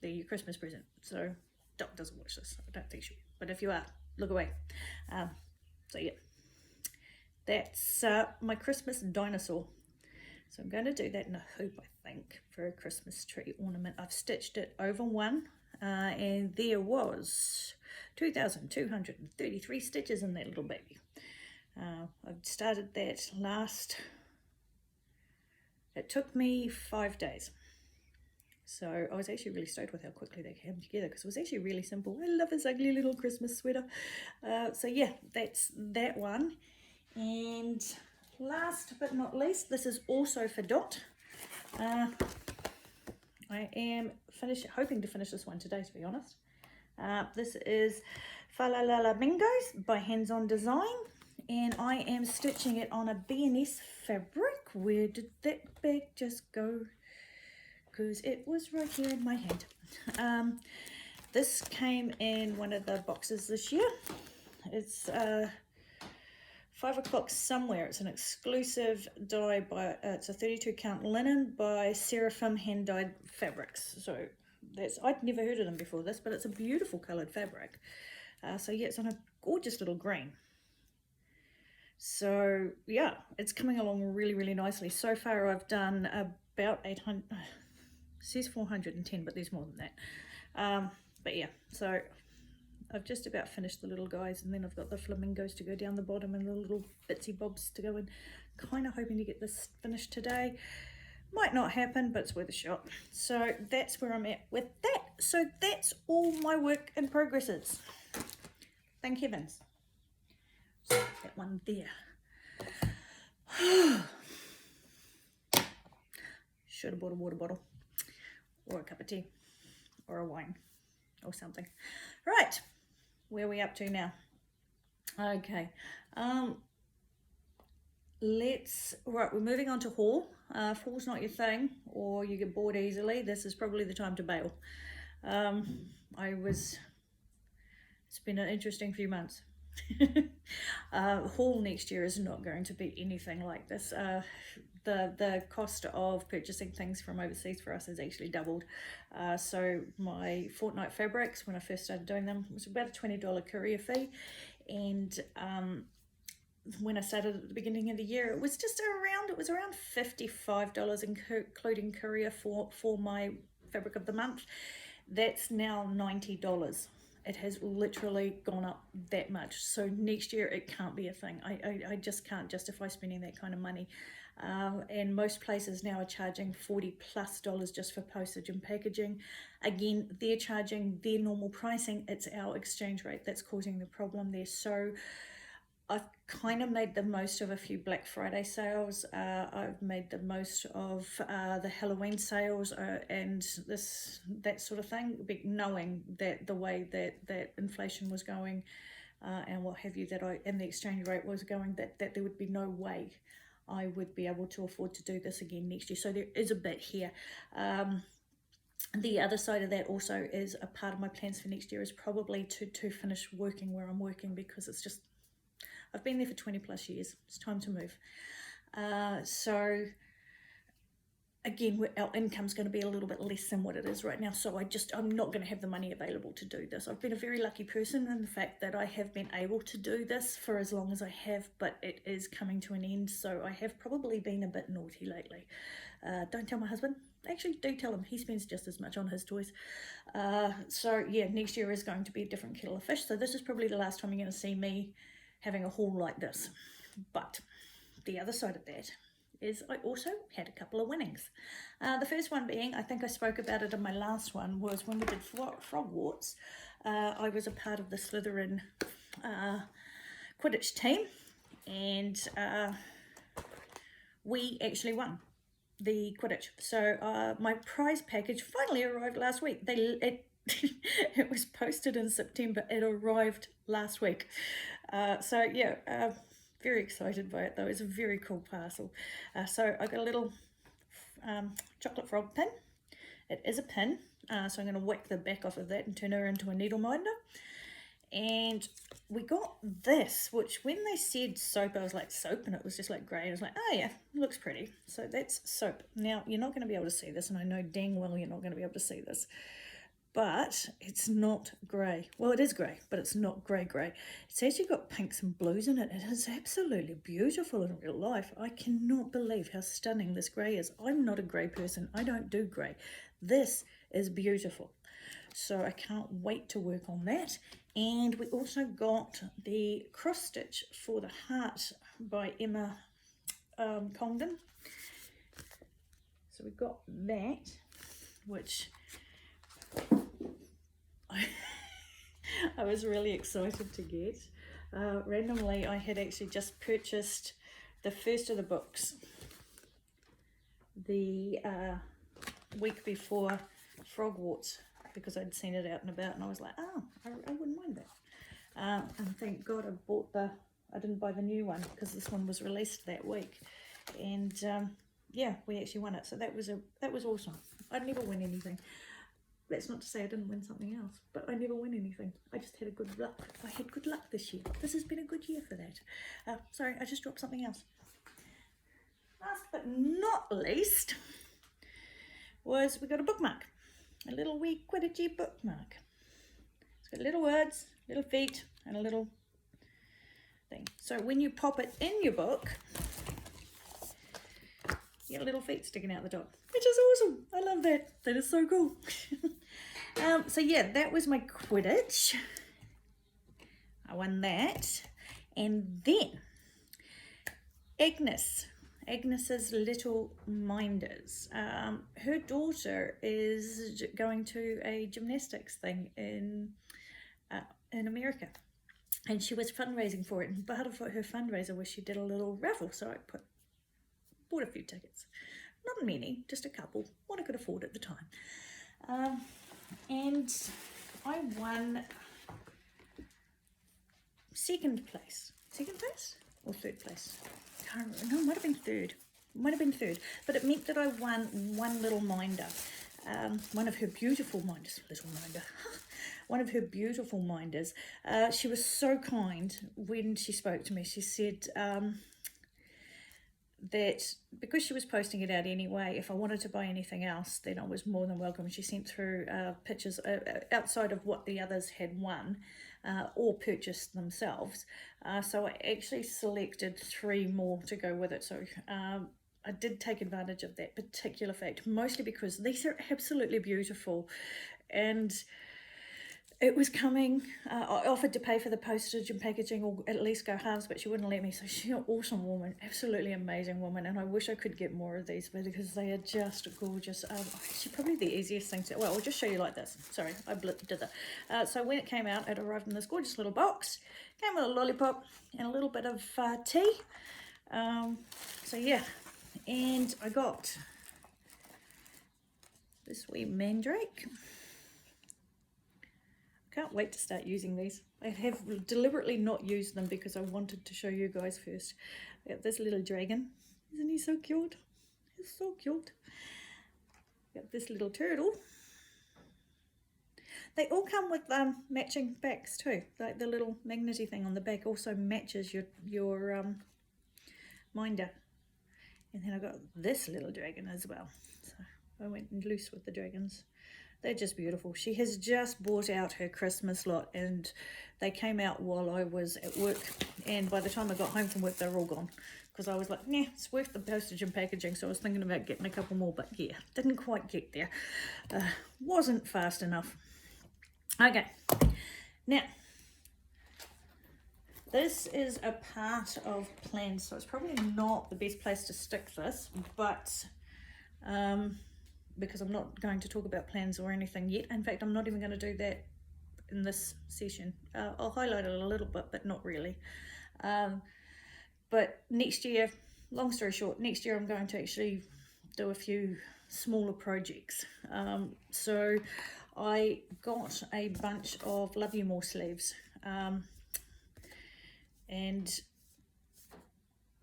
They're your Christmas present. So Dot doesn't watch this. I don't think she will. But if you are, look away. So yeah, that's my Christmas dinosaur. So I'm going to do that in a hoop, I think, for a Christmas tree ornament. I've stitched it over one. And there was 2,233 stitches in that little baby. I've started that it took me 5 days. So I was actually really stoked with how quickly they came together, because it was actually really simple. I love this ugly little Christmas sweater. So yeah, that's that one. And last but not least, this is also for Dot. I am hoping to finish this one today, to be honest. This is Falalala Bingos by Hands On Design, and I am stitching it on a B&S fabric. Where did that bag just go? Because it was right here in my hand. This came in one of the boxes this year. It's 5 o'clock somewhere. It's an exclusive dye by it's a 32 count linen by Seraphim hand dyed fabrics. So I'd never heard of them before this, but it's a beautiful coloured fabric. So yeah, it's on a gorgeous little green. So yeah, it's coming along really, really nicely. So far I've done about 800, it says 410, but there's more than that. But yeah, so I've just about finished the little guys, and then I've got the flamingos to go down the bottom and the little bitsy bobs to go in. Kind of hoping to get this finished today. Might not happen, but it's worth a shot. So that's where I'm at with that. So that's all my work in progresses. Thank heavens. So that one there. Should have bought a water bottle or a cup of tea or a wine or something. Right, where are we up to now? Okay, we're moving on to haul. If haul's not your thing or you get bored easily, this is probably the time to bail. It's been an interesting few months. Haul next year is not going to be anything like this. The cost of purchasing things from overseas for us has actually doubled. So my fortnight fabrics, when I first started doing them, was about a $20 courier fee, and when I started at the beginning of the year, it was around $55, including courier for my fabric of the month. That's now $90. It has literally gone up that much. So next year it can't be a thing. I just can't justify spending that kind of money. And most places now are charging $40+ just for postage and packaging. Again, they're charging their normal pricing. It's our exchange rate that's causing the problem there. So I've kind of made the most of a few Black Friday sales. I've made the most of the Halloween sales and that sort of thing, knowing that the way that inflation was going and what have you, and the exchange rate was going, that there would be no way I would be able to afford to do this again next year. So there is a bit here. The other side of that also is a part of my plans for next year is probably to finish working where I'm working, because it's just, I've been there for 20+ years. It's time to move. So again, our income's going to be a little bit less than what it is right now. So I'm not going to have the money available to do this. I've been a very lucky person in the fact that I have been able to do this for as long as I have, but it is coming to an end. So I have probably been a bit naughty lately. Don't tell my husband. Actually, do tell him. He spends just as much on his toys. So yeah, next year is going to be a different kettle of fish. So this is probably the last time you're going to see me having a haul like this. But the other side of that is I also had a couple of winnings. The first one being, I think I spoke about it in my last one, was when we did Frogwarts. I was a part of the Slytherin Quidditch team, and we actually won the Quidditch. So my prize package finally arrived last week. It was posted in September. It arrived last week. So yeah, very excited by it though. It's a very cool parcel. So I got a little chocolate frog pin. It is a pin, so I'm going to whack the back off of that and turn her into a needle minder. And we got this, which when they said soap, I was like, soap? And it was just like grey. I was like, oh yeah, looks pretty. So that's soap. Now, you're not going to be able to see this, and I know dang well you're not going to be able to see this. But it's not grey. Well, it is grey, but it's not grey. It's actually got pinks and blues in it. It is absolutely beautiful in real life. I cannot believe how stunning this grey is. I'm not a grey person. I don't do grey. This is beautiful. So I can't wait to work on that. And we also got the cross stitch for the heart by Emma Congdon. So we've got that, which I was really excited to get. Randomly, I had actually just purchased the first of the books the week before Frogwarts, because I'd seen it out and about, and I was like, oh, I wouldn't mind that. And thank God I didn't buy the new one, because this one was released that week. And yeah, we actually won it, so that was awesome. I'd never win anything. That's not to say I didn't win something else, but I never win anything. I just had a good luck. I had good luck this year. This has been a good year for that. Sorry, I just dropped something else. Last but not least was we got a bookmark. A little wee Quidditchy bookmark. It's got little words, little feet, and a little thing. So when you pop it in your book, you get little feet sticking out the top, which is awesome. I love that. That is so cool. So yeah, that was my Quidditch. I won that. And then Agnes's Little Minders. Her daughter is going to a gymnastics thing in America, and she was fundraising for it, and part of her fundraiser was she did a little raffle, so I bought a few tickets, not many, just a couple, what I could afford at the time, and I won second place or third place. No, it might have been third, but it meant that I won one little minder, one of her beautiful minders, one of her beautiful minders. She was so kind when she spoke to me. She said that because she was posting it out anyway, if I wanted to buy anything else, then I was more than welcome. She sent through pictures outside of what the others had won or purchased themselves. So I actually selected 3 more to go with it. So I did take advantage of that particular fact, mostly because these are absolutely beautiful, and it was coming. I offered to pay for the postage and packaging, or at least go halves, but she wouldn't let me. So she's an awesome woman, absolutely amazing woman, and I wish I could get more of these because they are just gorgeous. Actually, probably the easiest thing to, well, I'll just show you like this. Sorry, I did that. So when it came out, it arrived in this gorgeous little box. Came with a lollipop and a little bit of tea. So yeah, and I got this wee mandrake. Can't wait to start using these. I have deliberately not used them because I wanted to show you guys first. I got this little dragon. Isn't he so cute? He's so cute. Got this little turtle. They all come with matching backs too. Like the little magnety thing on the back also matches your minder. And then I got this little dragon as well. So I went loose with the dragons. They're just beautiful. She has just bought out her Christmas lot, and they came out while I was at work, and by the time I got home from work they were all gone, because I was like, nah, it's worth the postage and packaging. So I was thinking about getting a couple more, but yeah, didn't quite get there. Wasn't fast enough. Okay, now this is a part of plans, so it's probably not the best place to stick this, but because I'm not going to talk about plans or anything yet. In fact, I'm not even going to do that in this session. I'll highlight it a little bit, but not really. But next year, long story short, next year I'm going to actually do a few smaller projects. So I got a bunch of Love You More sleeves, and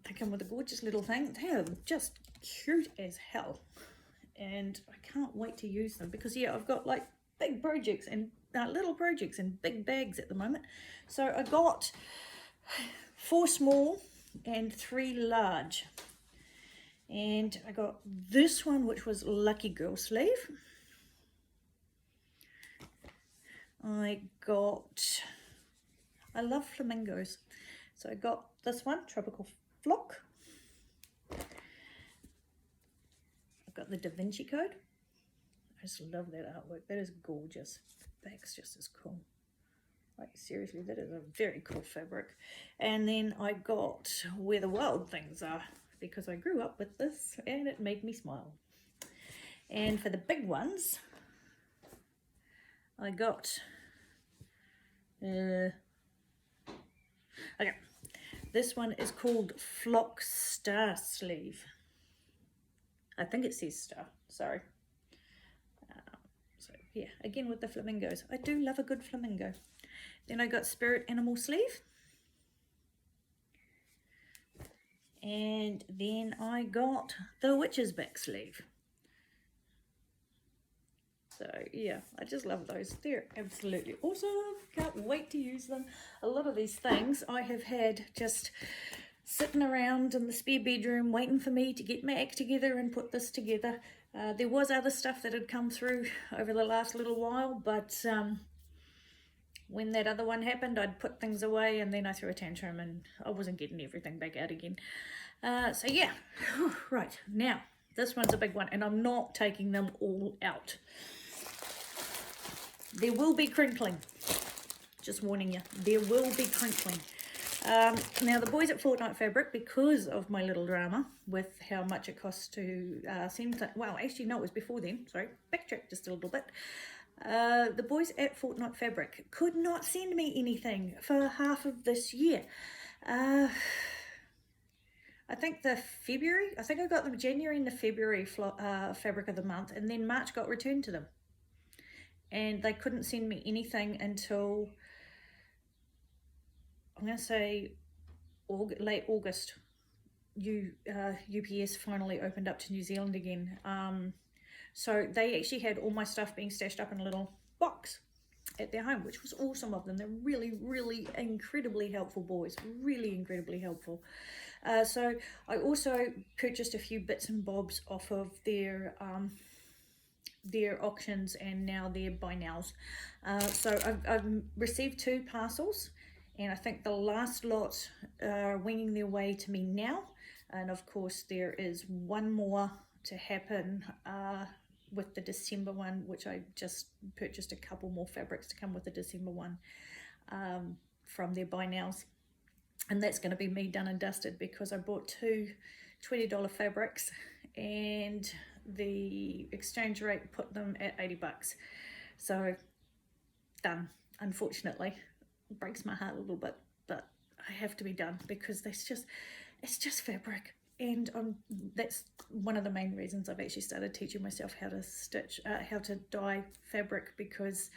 they come with a gorgeous little thing. They are just cute as hell. And I can't wait to use them because, yeah, I've got like big projects and little projects and big bags at the moment. So I got 4 small and 3 large. And I got this one, which was Lucky Girl sleeve. I love flamingos. So I got this one, Tropical Flock. I've got the Da Vinci Code. I just love that artwork. That is gorgeous. The back's just as cool. Like, seriously, that is a very cool fabric. And then I got Where the Wild Things Are, because I grew up with this and it made me smile. And for the big ones, I got okay, this one is called Flock Star Sleeve. I think it says star, sorry. So yeah, again with the flamingos. I do love a good flamingo. Then I got Spirit Animal sleeve. And then I got the Witch's Back sleeve. So yeah, I just love those. They're absolutely awesome. Can't wait to use them. A lot of these things I have had just sitting around in the spare bedroom waiting for me to get my act together and put this together. There was other stuff that had come through over the last little while, but when that other one happened, I'd put things away and then I threw a tantrum and I wasn't getting everything back out again. So yeah, right, now this one's a big one and I'm not taking them all out. There will be crinkling. Just warning you, there will be crinkling. Now the boys at Fortnight Fabric, because of my little drama with how much it costs to send, well actually no, it was before then, sorry, backtrack just a little bit. The boys at Fortnight Fabric could not send me anything for half of this year. I think I got them January and the February fabric of the month, and then March got returned to them. And they couldn't send me anything until, I'm going to say late August. UPS finally opened up to New Zealand again. So they actually had all my stuff being stashed up in a little box at their home, which was awesome of them. They're really, really incredibly helpful boys, really incredibly helpful. So I also purchased a few bits and bobs off of their auctions and now their buy nows. So I've received 2 parcels, and I think the last lot are winging their way to me now. And of course there is one more to happen with the December one, which I just purchased a couple more fabrics to come with the December one from their buy nows. And that's going to be me done and dusted, because I bought 2 $20 fabrics and the exchange rate put them at 80 bucks. So done, unfortunately. It breaks my heart a little bit, but I have to be done because it's just fabric. And that's one of the main reasons I've actually started teaching myself how to stitch, how to dye fabric, because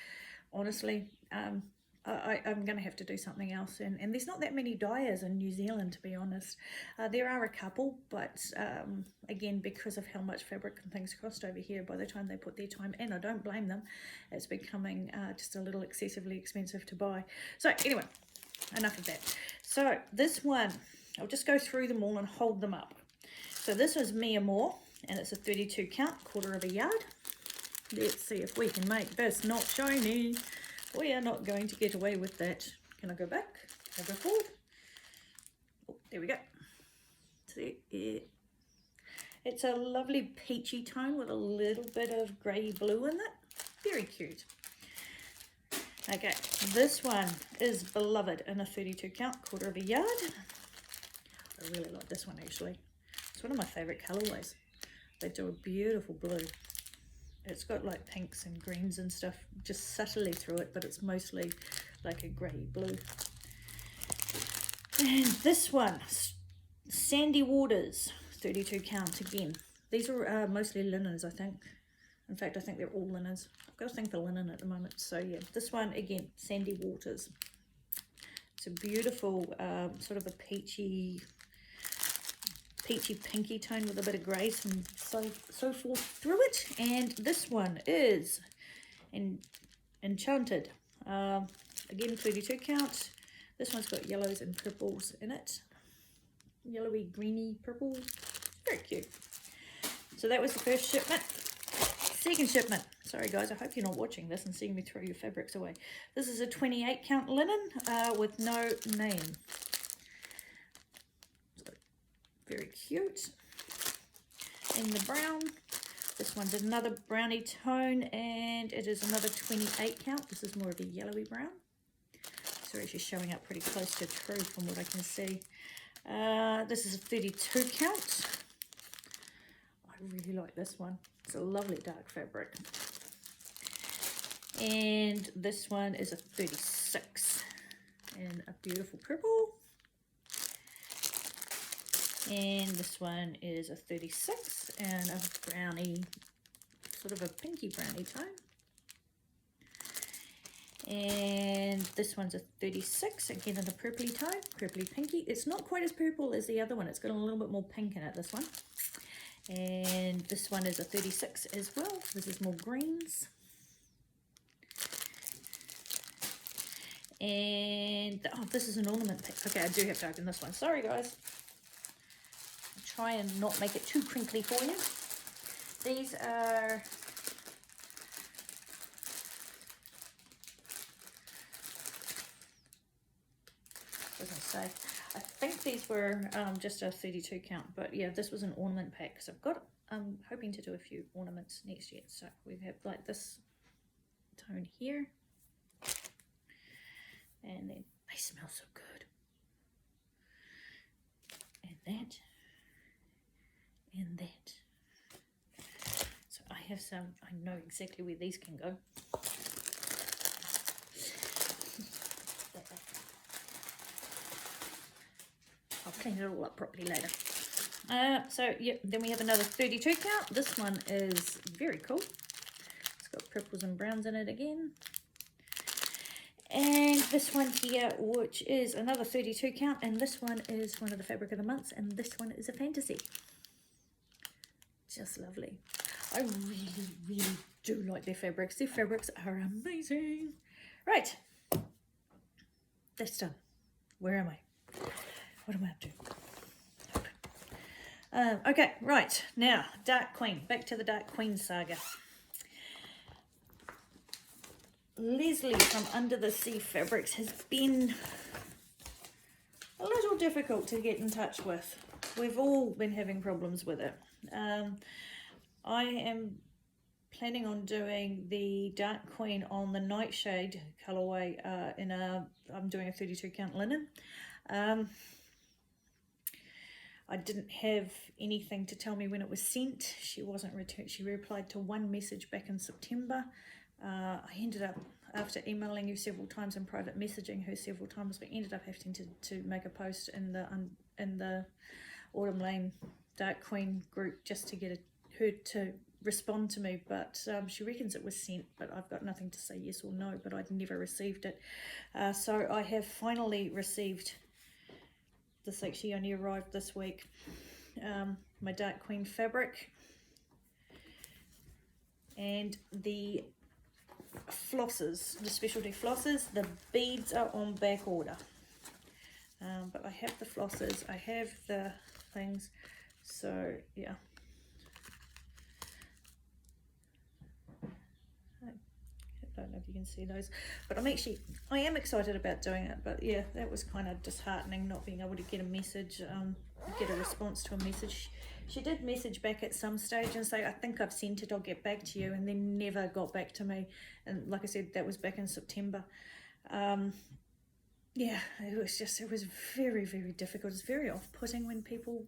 honestly, I'm going to have to do something else. And there's not that many dyers in New Zealand, to be honest. There are a couple, but again, because of how much fabric and things cost over here, by the time they put their time in, I don't blame them, it's becoming just a little excessively expensive to buy. So anyway, enough of that. So this one, I'll just go through them all and hold them up. So this is Mia Moore, and it's a 32 count, 1/4 yard. Let's see if we can make this not shiny. We are not going to get away with that. Can I go back? Can I go forward? Oh, there we go. See, it's a lovely peachy tone with a little bit of grey blue in it. Very cute. Okay, this one is Beloved in a 32 count, 1/4 yard. I really like this one actually. It's one of my favourite colourways. They do a beautiful blue. It's got like pinks and greens and stuff just subtly through it, but it's mostly like a grey blue. And this one, Sandy Waters, 32 count again. These are mostly linens, I think. In fact, I think they're all linens. I've got a thing for linen at the moment. So yeah, this one again, Sandy Waters. It's a beautiful sort of a peachy pinky tone with a bit of grace and so forth through it. And this one is Enchanted, again 32 count. This one's got yellows and purples in it, yellowy greeny purple, very cute. So that was the first shipment. Second shipment, sorry guys, I hope you're not watching this and seeing me throw your fabrics away. This is a 28 count linen with no name. Very cute. In the brown, this one's another browny tone, and it is another 28 count. This is more of a yellowy brown. It's actually showing up pretty close to true from what I can see. This is a 32 count. I really like this one. It's a lovely dark fabric. And this one is a 36 in a beautiful purple. And this one is a 36 and a brownie, sort of a pinky brownie tone. And this one's a 36, again in a purpley tone, purpley pinky. It's not quite as purple as the other one. It's got a little bit more pink in it, this one. And this one is a 36 as well. This is more greens. And, oh, this is an ornament pack. Okay, I do have to open this one. Sorry, guys. Try and not make it too crinkly for you. These are I think these were just a 32 count, but yeah, this was an ornament pack because I'm hoping to do a few ornaments next year. So we have like this tone here, And then they smell so good. And that. And that. So I have some, I know exactly where these can go. I'll clean it all up properly later. So yeah, then we have another 32 count. This one is very cool. It's got purples and browns in it again. And this one here, which is another 32 count, and this one is one of the fabric of the months, and this one is a fantasy. Just lovely. I really, really do like their fabrics. Their fabrics are amazing. Right, that's done. Where am I? What am I up to? Okay, right, now, Dark Queen. Back to the Dark Queen saga. Leslie from Under the Sea Fabrics has been a little difficult to get in touch with. We've all been having problems with it. I am planning on doing the Dark Queen on the Nightshade colourway I'm doing a 32 count linen. I didn't have anything to tell me when it was sent. She wasn't returned. She replied to one message back in September. I ended up, after emailing you several times and private messaging her several times, we ended up having to make a post in the Autumn Lane Dark Queen group just to get her to respond to me. But she reckons it was sent, but I've got nothing to say yes or no, but I'd never received it. So I have finally received this. Actually only arrived this week. My Dark Queen fabric and the flosses, the specialty flosses. The beads are on back order, but I have the flosses, I have the things, so yeah. I don't know if you can see those, but I am excited about doing it. But yeah, that was kind of disheartening not being able to get a message, get a response to a message. She did message back at some stage and say, I think I've sent it, I'll get back to you, and then never got back to me. And like I said, that was back in September. Yeah, it was very, very difficult. It's very off-putting when people,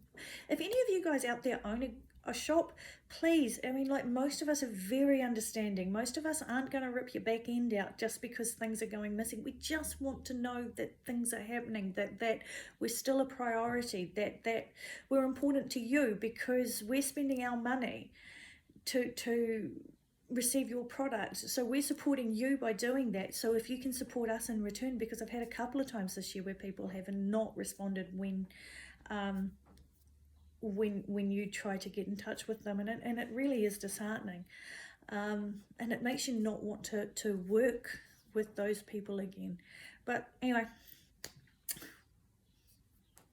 if any of you guys out there own a shop, please, I mean, like, most of us are very understanding. Most of us aren't going to rip your back end out just because things are going missing. We just want to know that things are happening, that we're still a priority, that we're important to you, because we're spending our money to receive your product. So we're supporting you by doing that. So if you can support us in return, because I've had a couple of times this year where people have not responded when you try to get in touch with them, and it really is disheartening, and it makes you not want to work with those people again. But anyway,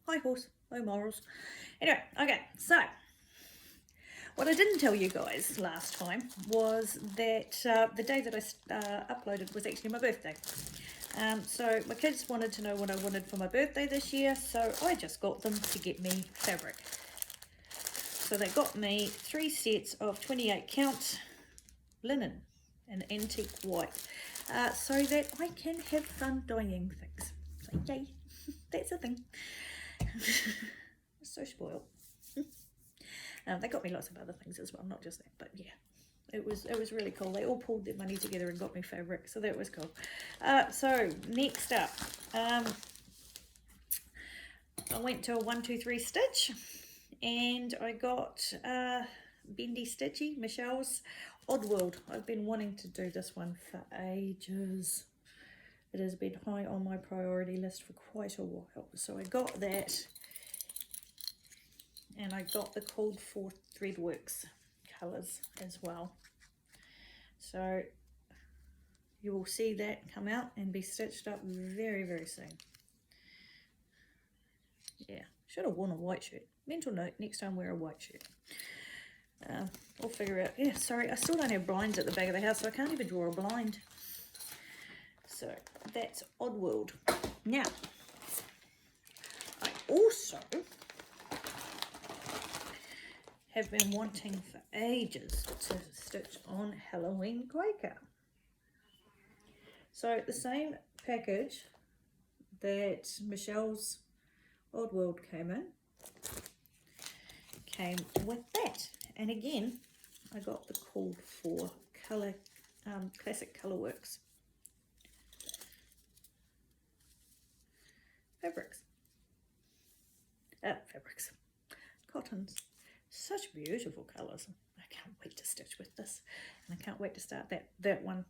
high horse, low morals. Anyway, okay, so what I didn't tell you guys last time was that the day that I uploaded was actually my birthday. So my kids wanted to know what I wanted for my birthday this year, so I just got them to get me fabric. So they got me 3 sets of 28 count linen, an antique white, so that I can have fun dyeing things. So yay, that's a thing. So spoiled. They got me lots of other things as well, not just that, but yeah, it was really cool. They all pulled their money together and got me fabric, so that was cool. So next up, I went to a 1-2-3 stitch, and I got Bendy Stitchy, Michelle's Oddworld. I've been wanting to do this one for ages. It has been high on my priority list for quite a while, so I got that. And I got the called for Threadworks colours as well. So you will see that come out and be stitched up very, very soon. Yeah, should have worn a white shirt. Mental note, next time wear a white shirt. We'll figure out. Yeah, sorry, I still don't have blinds at the back of the house, so I can't even draw a blind. So that's Oddworld. Now, I also have been wanting for ages to stitch on Halloween Quaker. So the same package that Michelle's Old World came with that. And again, I got the called for Colour Classic Colourworks fabrics, cottons. Such beautiful colours. I can't wait to stitch with this, and I can't wait to start that one.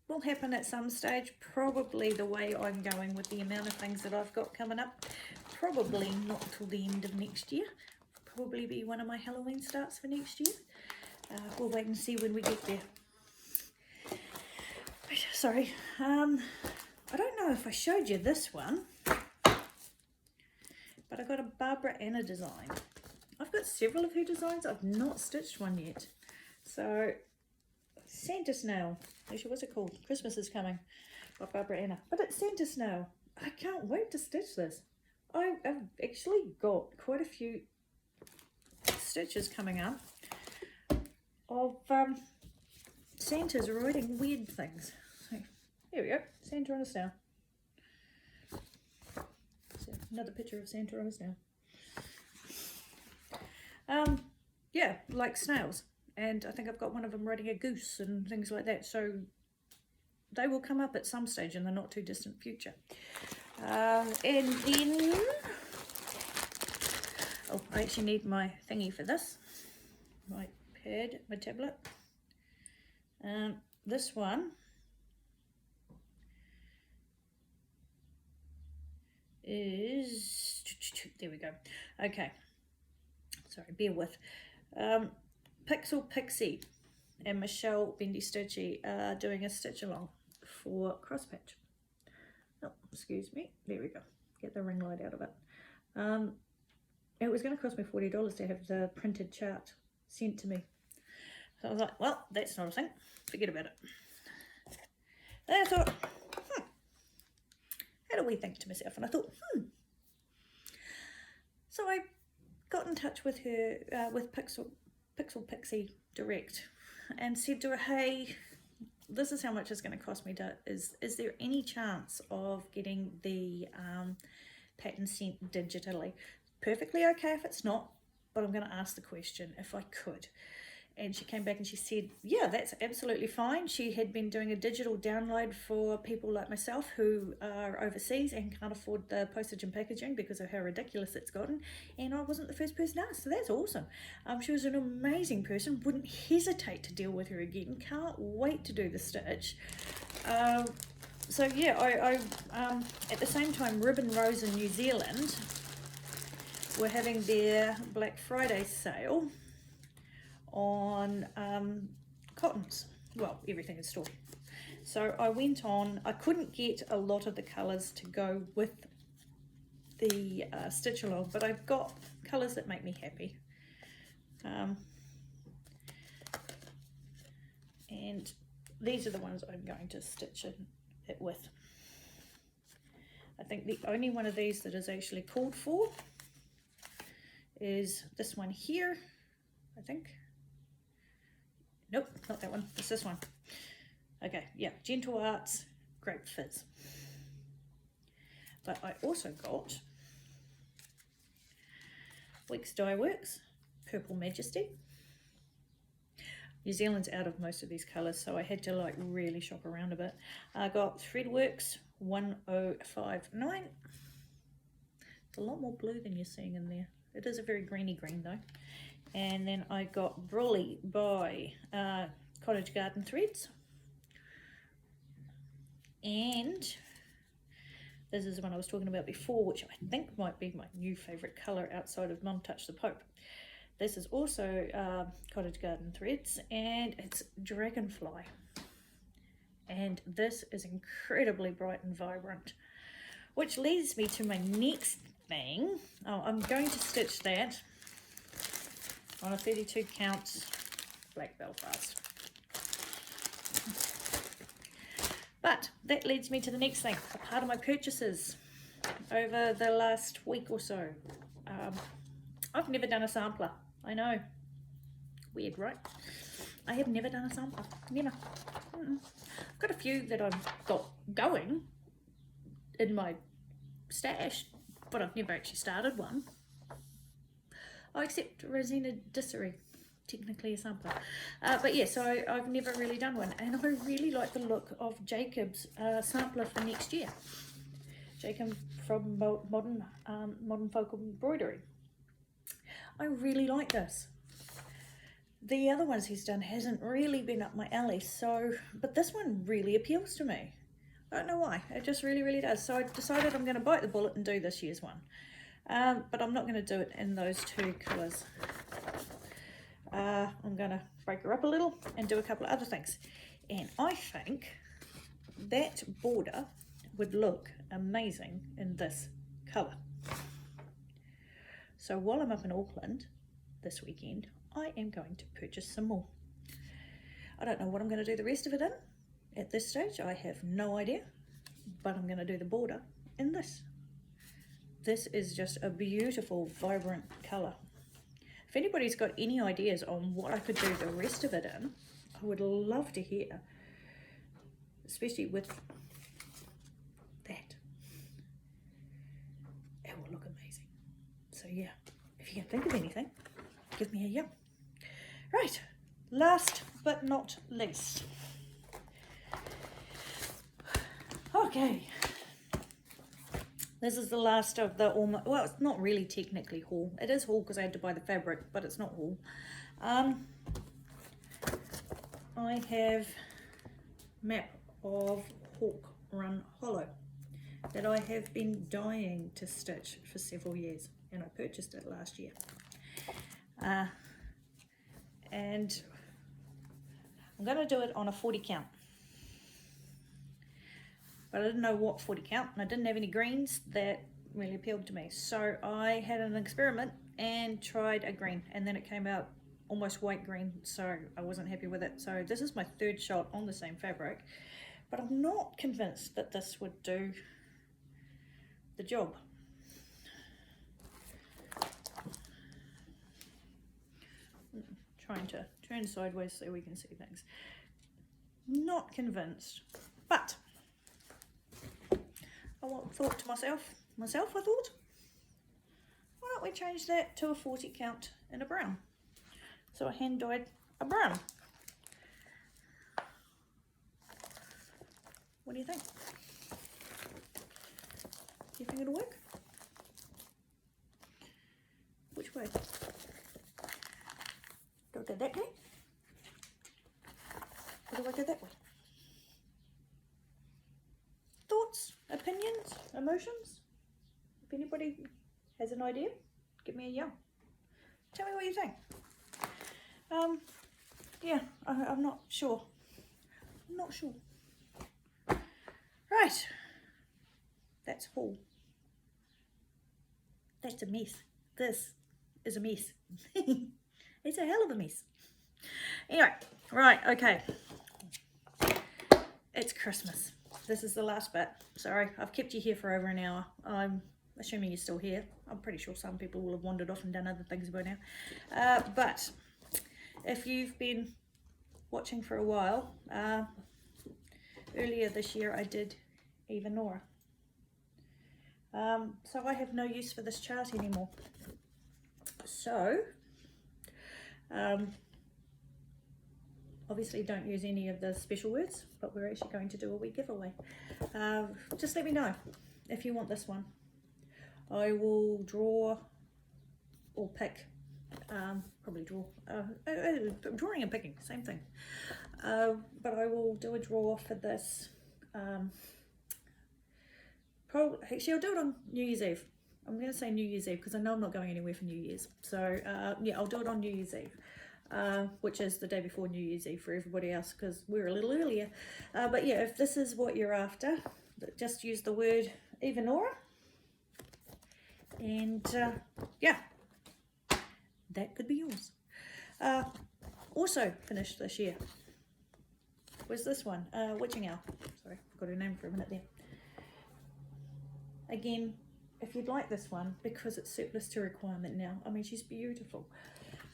Will happen at some stage, probably the way I'm going with the amount of things that I've got coming up, probably not till the end of next year. Probably be one of my Halloween starts for next year. We'll wait and see when we get there. Sorry, I don't know if I showed you this one, but I got a Barbara Anna design. I've got several of her designs. I've not stitched one yet. So Santa Snail, actually, what's it called? Christmas is coming by Barbara Anna, but it's Santa Snail. I can't wait to stitch this. I've actually got quite a few stitches coming up of Santa's writing weird things. So here we go, Santa on a snail. So another picture of Santa on a snail. Yeah, like snails. And I think I've got one of them riding a goose and things like that. So they will come up at some stage in the not too distant future. And then, oh, I actually need my thingy for this. My pad, my tablet. This one is, there we go. Okay, sorry, bear with. Pixel Pixie and Michelle Bendy Stitchy are doing a stitch along for cross patch. Oh, excuse me, there we go. Get the ring light out of it. It was going to cost me $40 to have the printed chart sent to me. So I was like, well, that's not a thing. Forget about it. Then I thought, had a wee think to myself, and I thought, So I got in touch with her, with Pixel Pixie Direct, and said to her, hey, this is how much it's going to cost me to, is there any chance of getting the pattern sent digitally? Perfectly okay if it's not, but I'm going to ask the question if I could. And she came back and she said, yeah, that's absolutely fine. She had been doing a digital download for people like myself who are overseas and can't afford the postage and packaging because of how ridiculous it's gotten. And I wasn't the first person asked, so that's awesome. She was an amazing person, wouldn't hesitate to deal with her again. Can't wait to do the stitch. So yeah, I at the same time, Ribbon Rose in New Zealand were having their Black Friday sale on cottons, well, everything in store. So I went on, I couldn't get a lot of the colours to go with the stitch along, but I've got colours that make me happy. And these are the ones I'm going to stitch it with. I think the only one of these that is actually called for is this one here, I think. Nope, not that one, it's this one. Okay, yeah, Gentle Arts Grape Fizz. But I also got Weeks Dye Works Purple Majesty. New Zealand's out of most of these colours, so I had to like really shop around a bit. I got Threadworks 1059. It's a lot more blue than you're seeing in there. It is a very greeny green though. And then I got Brolly by Cottage Garden Threads. And this is the one I was talking about before, which I think might be my new favourite colour outside of Mum Touch the Pope. This is also Cottage Garden Threads, and it's Dragonfly. And this is incredibly bright and vibrant, which leads me to my next thing. Oh, I'm going to stitch that on a 32 count Black Belfast. But that leads me to the next thing, a part of my purchases over the last week or so. I've never done a sampler. I know, weird, right? I have never done a sampler, never. I've got a few that I've got going in my stashed, but I've never actually started one. Oh, except Rosina Dissery, technically a sampler. But yeah, so I've never really done one, and I really like the look of Jacob's sampler for next year. Jacob from Modern Folk Embroidery. I really like this. The other ones he's done hasn't really been up my alley, so, but this one really appeals to me. I don't know why, it just really does. So I decided I'm going to bite the bullet and do this year's one. But I'm not going to do it in those two colours. I'm going to break her up a little and do a couple of other things. And I think that border would look amazing in this colour. So while I'm up in Auckland this weekend, I am going to purchase some more. I don't know what I'm going to do the rest of it in. At this stage, I have no idea, but I'm going to do the border in this. This is just a beautiful, vibrant colour. If anybody's got any ideas on what I could do the rest of it in, I would love to hear, especially with that. It will look amazing. So yeah, if you can think of anything, give me a yell. Right, last but not least. Okay, this is the last of the almost, well, it's not really technically haul. It is haul because I had to buy the fabric, but it's not haul. I have map of Hawk Run Hollow that I have been dying to stitch for several years, and I purchased it last year. And I'm going to do it on a 40 count. But I didn't know what 40 count, and I didn't have any greens that really appealed to me. So I had an experiment and tried a green, and then it came out almost white green, so I wasn't happy with it. So this is my third shot on the same fabric, but I'm not convinced that this would do the job. Trying to turn sideways so we can see things. Not convinced, but I thought to myself, I thought, why don't we change that to a 40 count in a brown? So I hand dyed a brown. What do you think? Do you think it'll work? Which way? Do I go that way? Or do I go that way? Thoughts, opinions, emotions? If anybody has an idea, give me a yell. Tell me what you think. Yeah, I'm not sure. I'm not sure. Right. That's haul. That's a mess. This is a mess. It's a hell of a mess. Anyway, right, okay. It's Christmas. This is the last bit. Sorry, I've kept you here for over an hour. I'm assuming you're still here. I'm pretty sure some people will have wandered off and done other things by now. But if you've been watching for a while, earlier this year I did Eva Nora. So I have no use for this chart anymore. So, obviously don't use any of the special words, but we're actually going to do a wee giveaway. Just let me know if you want this one. I will draw or pick, probably draw, drawing and picking, same thing. But I will do a draw for this. Actually, I'll do it on New Year's Eve. I'm going to say New Year's Eve because I know I'm not going anywhere for New Year's. So yeah, I'll do it on New Year's Eve, which is the day before New Year's Eve for everybody else because we're a little earlier. But yeah, if this is what you're after, just use the word Eva Nora. And yeah, that could be yours. Also finished this year was this one, Witching Owl. Sorry, forgot her name for a minute there. Again, if you'd like this one, because it's surplus to requirement now. I mean, she's beautiful.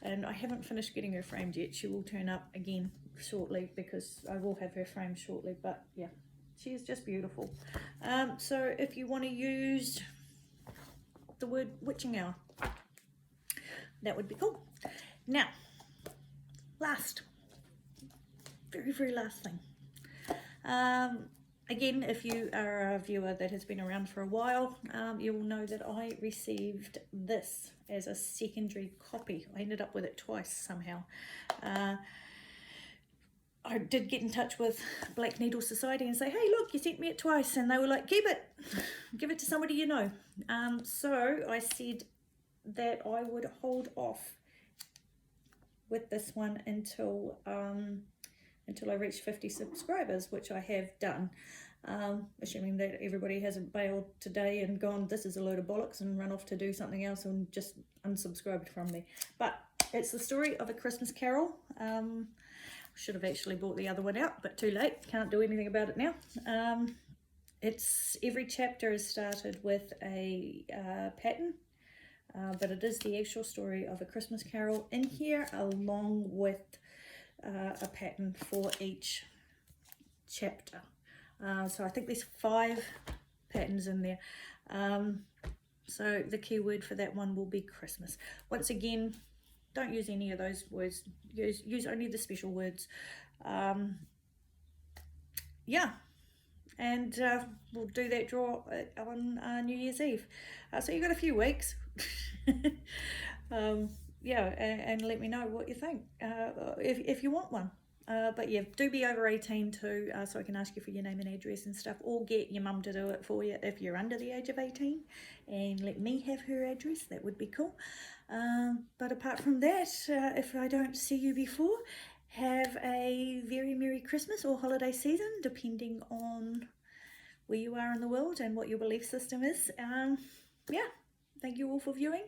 And I haven't finished getting her framed yet. She will turn up again shortly because I will have her framed shortly. But yeah, She is just beautiful. So if you want to use the word witching hour, that would be cool. Now, last, very last thing. Again, if you are a viewer that has been around for a while, you will know that I received this as a secondary copy. I ended up with it twice somehow. I did get in touch with Black Needle Society and say, hey, look, you sent me it twice. And they were like, keep it, give it to somebody you know. So I said that I would hold off with this one until I reach 50 subscribers, which I have done. Assuming that everybody hasn't bailed today and gone, this is a load of bollocks, and run off to do something else and just unsubscribed from me. But it's the story of A Christmas Carol. Should have actually bought the other one out, but too late. Can't do anything about it now. It's every chapter is started with a pattern, but it is the actual story of A Christmas Carol in here, along with a pattern for each chapter. So I think there's 5 patterns in there. So the key word for that one will be Christmas. Once again, don't use any of those words. Use only the special words. Yeah, and we'll do that draw on New Year's Eve. So you've got a few weeks. Yeah, and let me know what you think, if you want one. But yeah, do be over 18 too, so I can ask you for your name and address and stuff, or get your mum to do it for you if you're under the age of 18, and let me have her address. That would be cool. But apart from that, if I don't see you before, have a very Merry Christmas or holiday season, depending on where you are in the world and what your belief system is. Yeah, thank you all for viewing.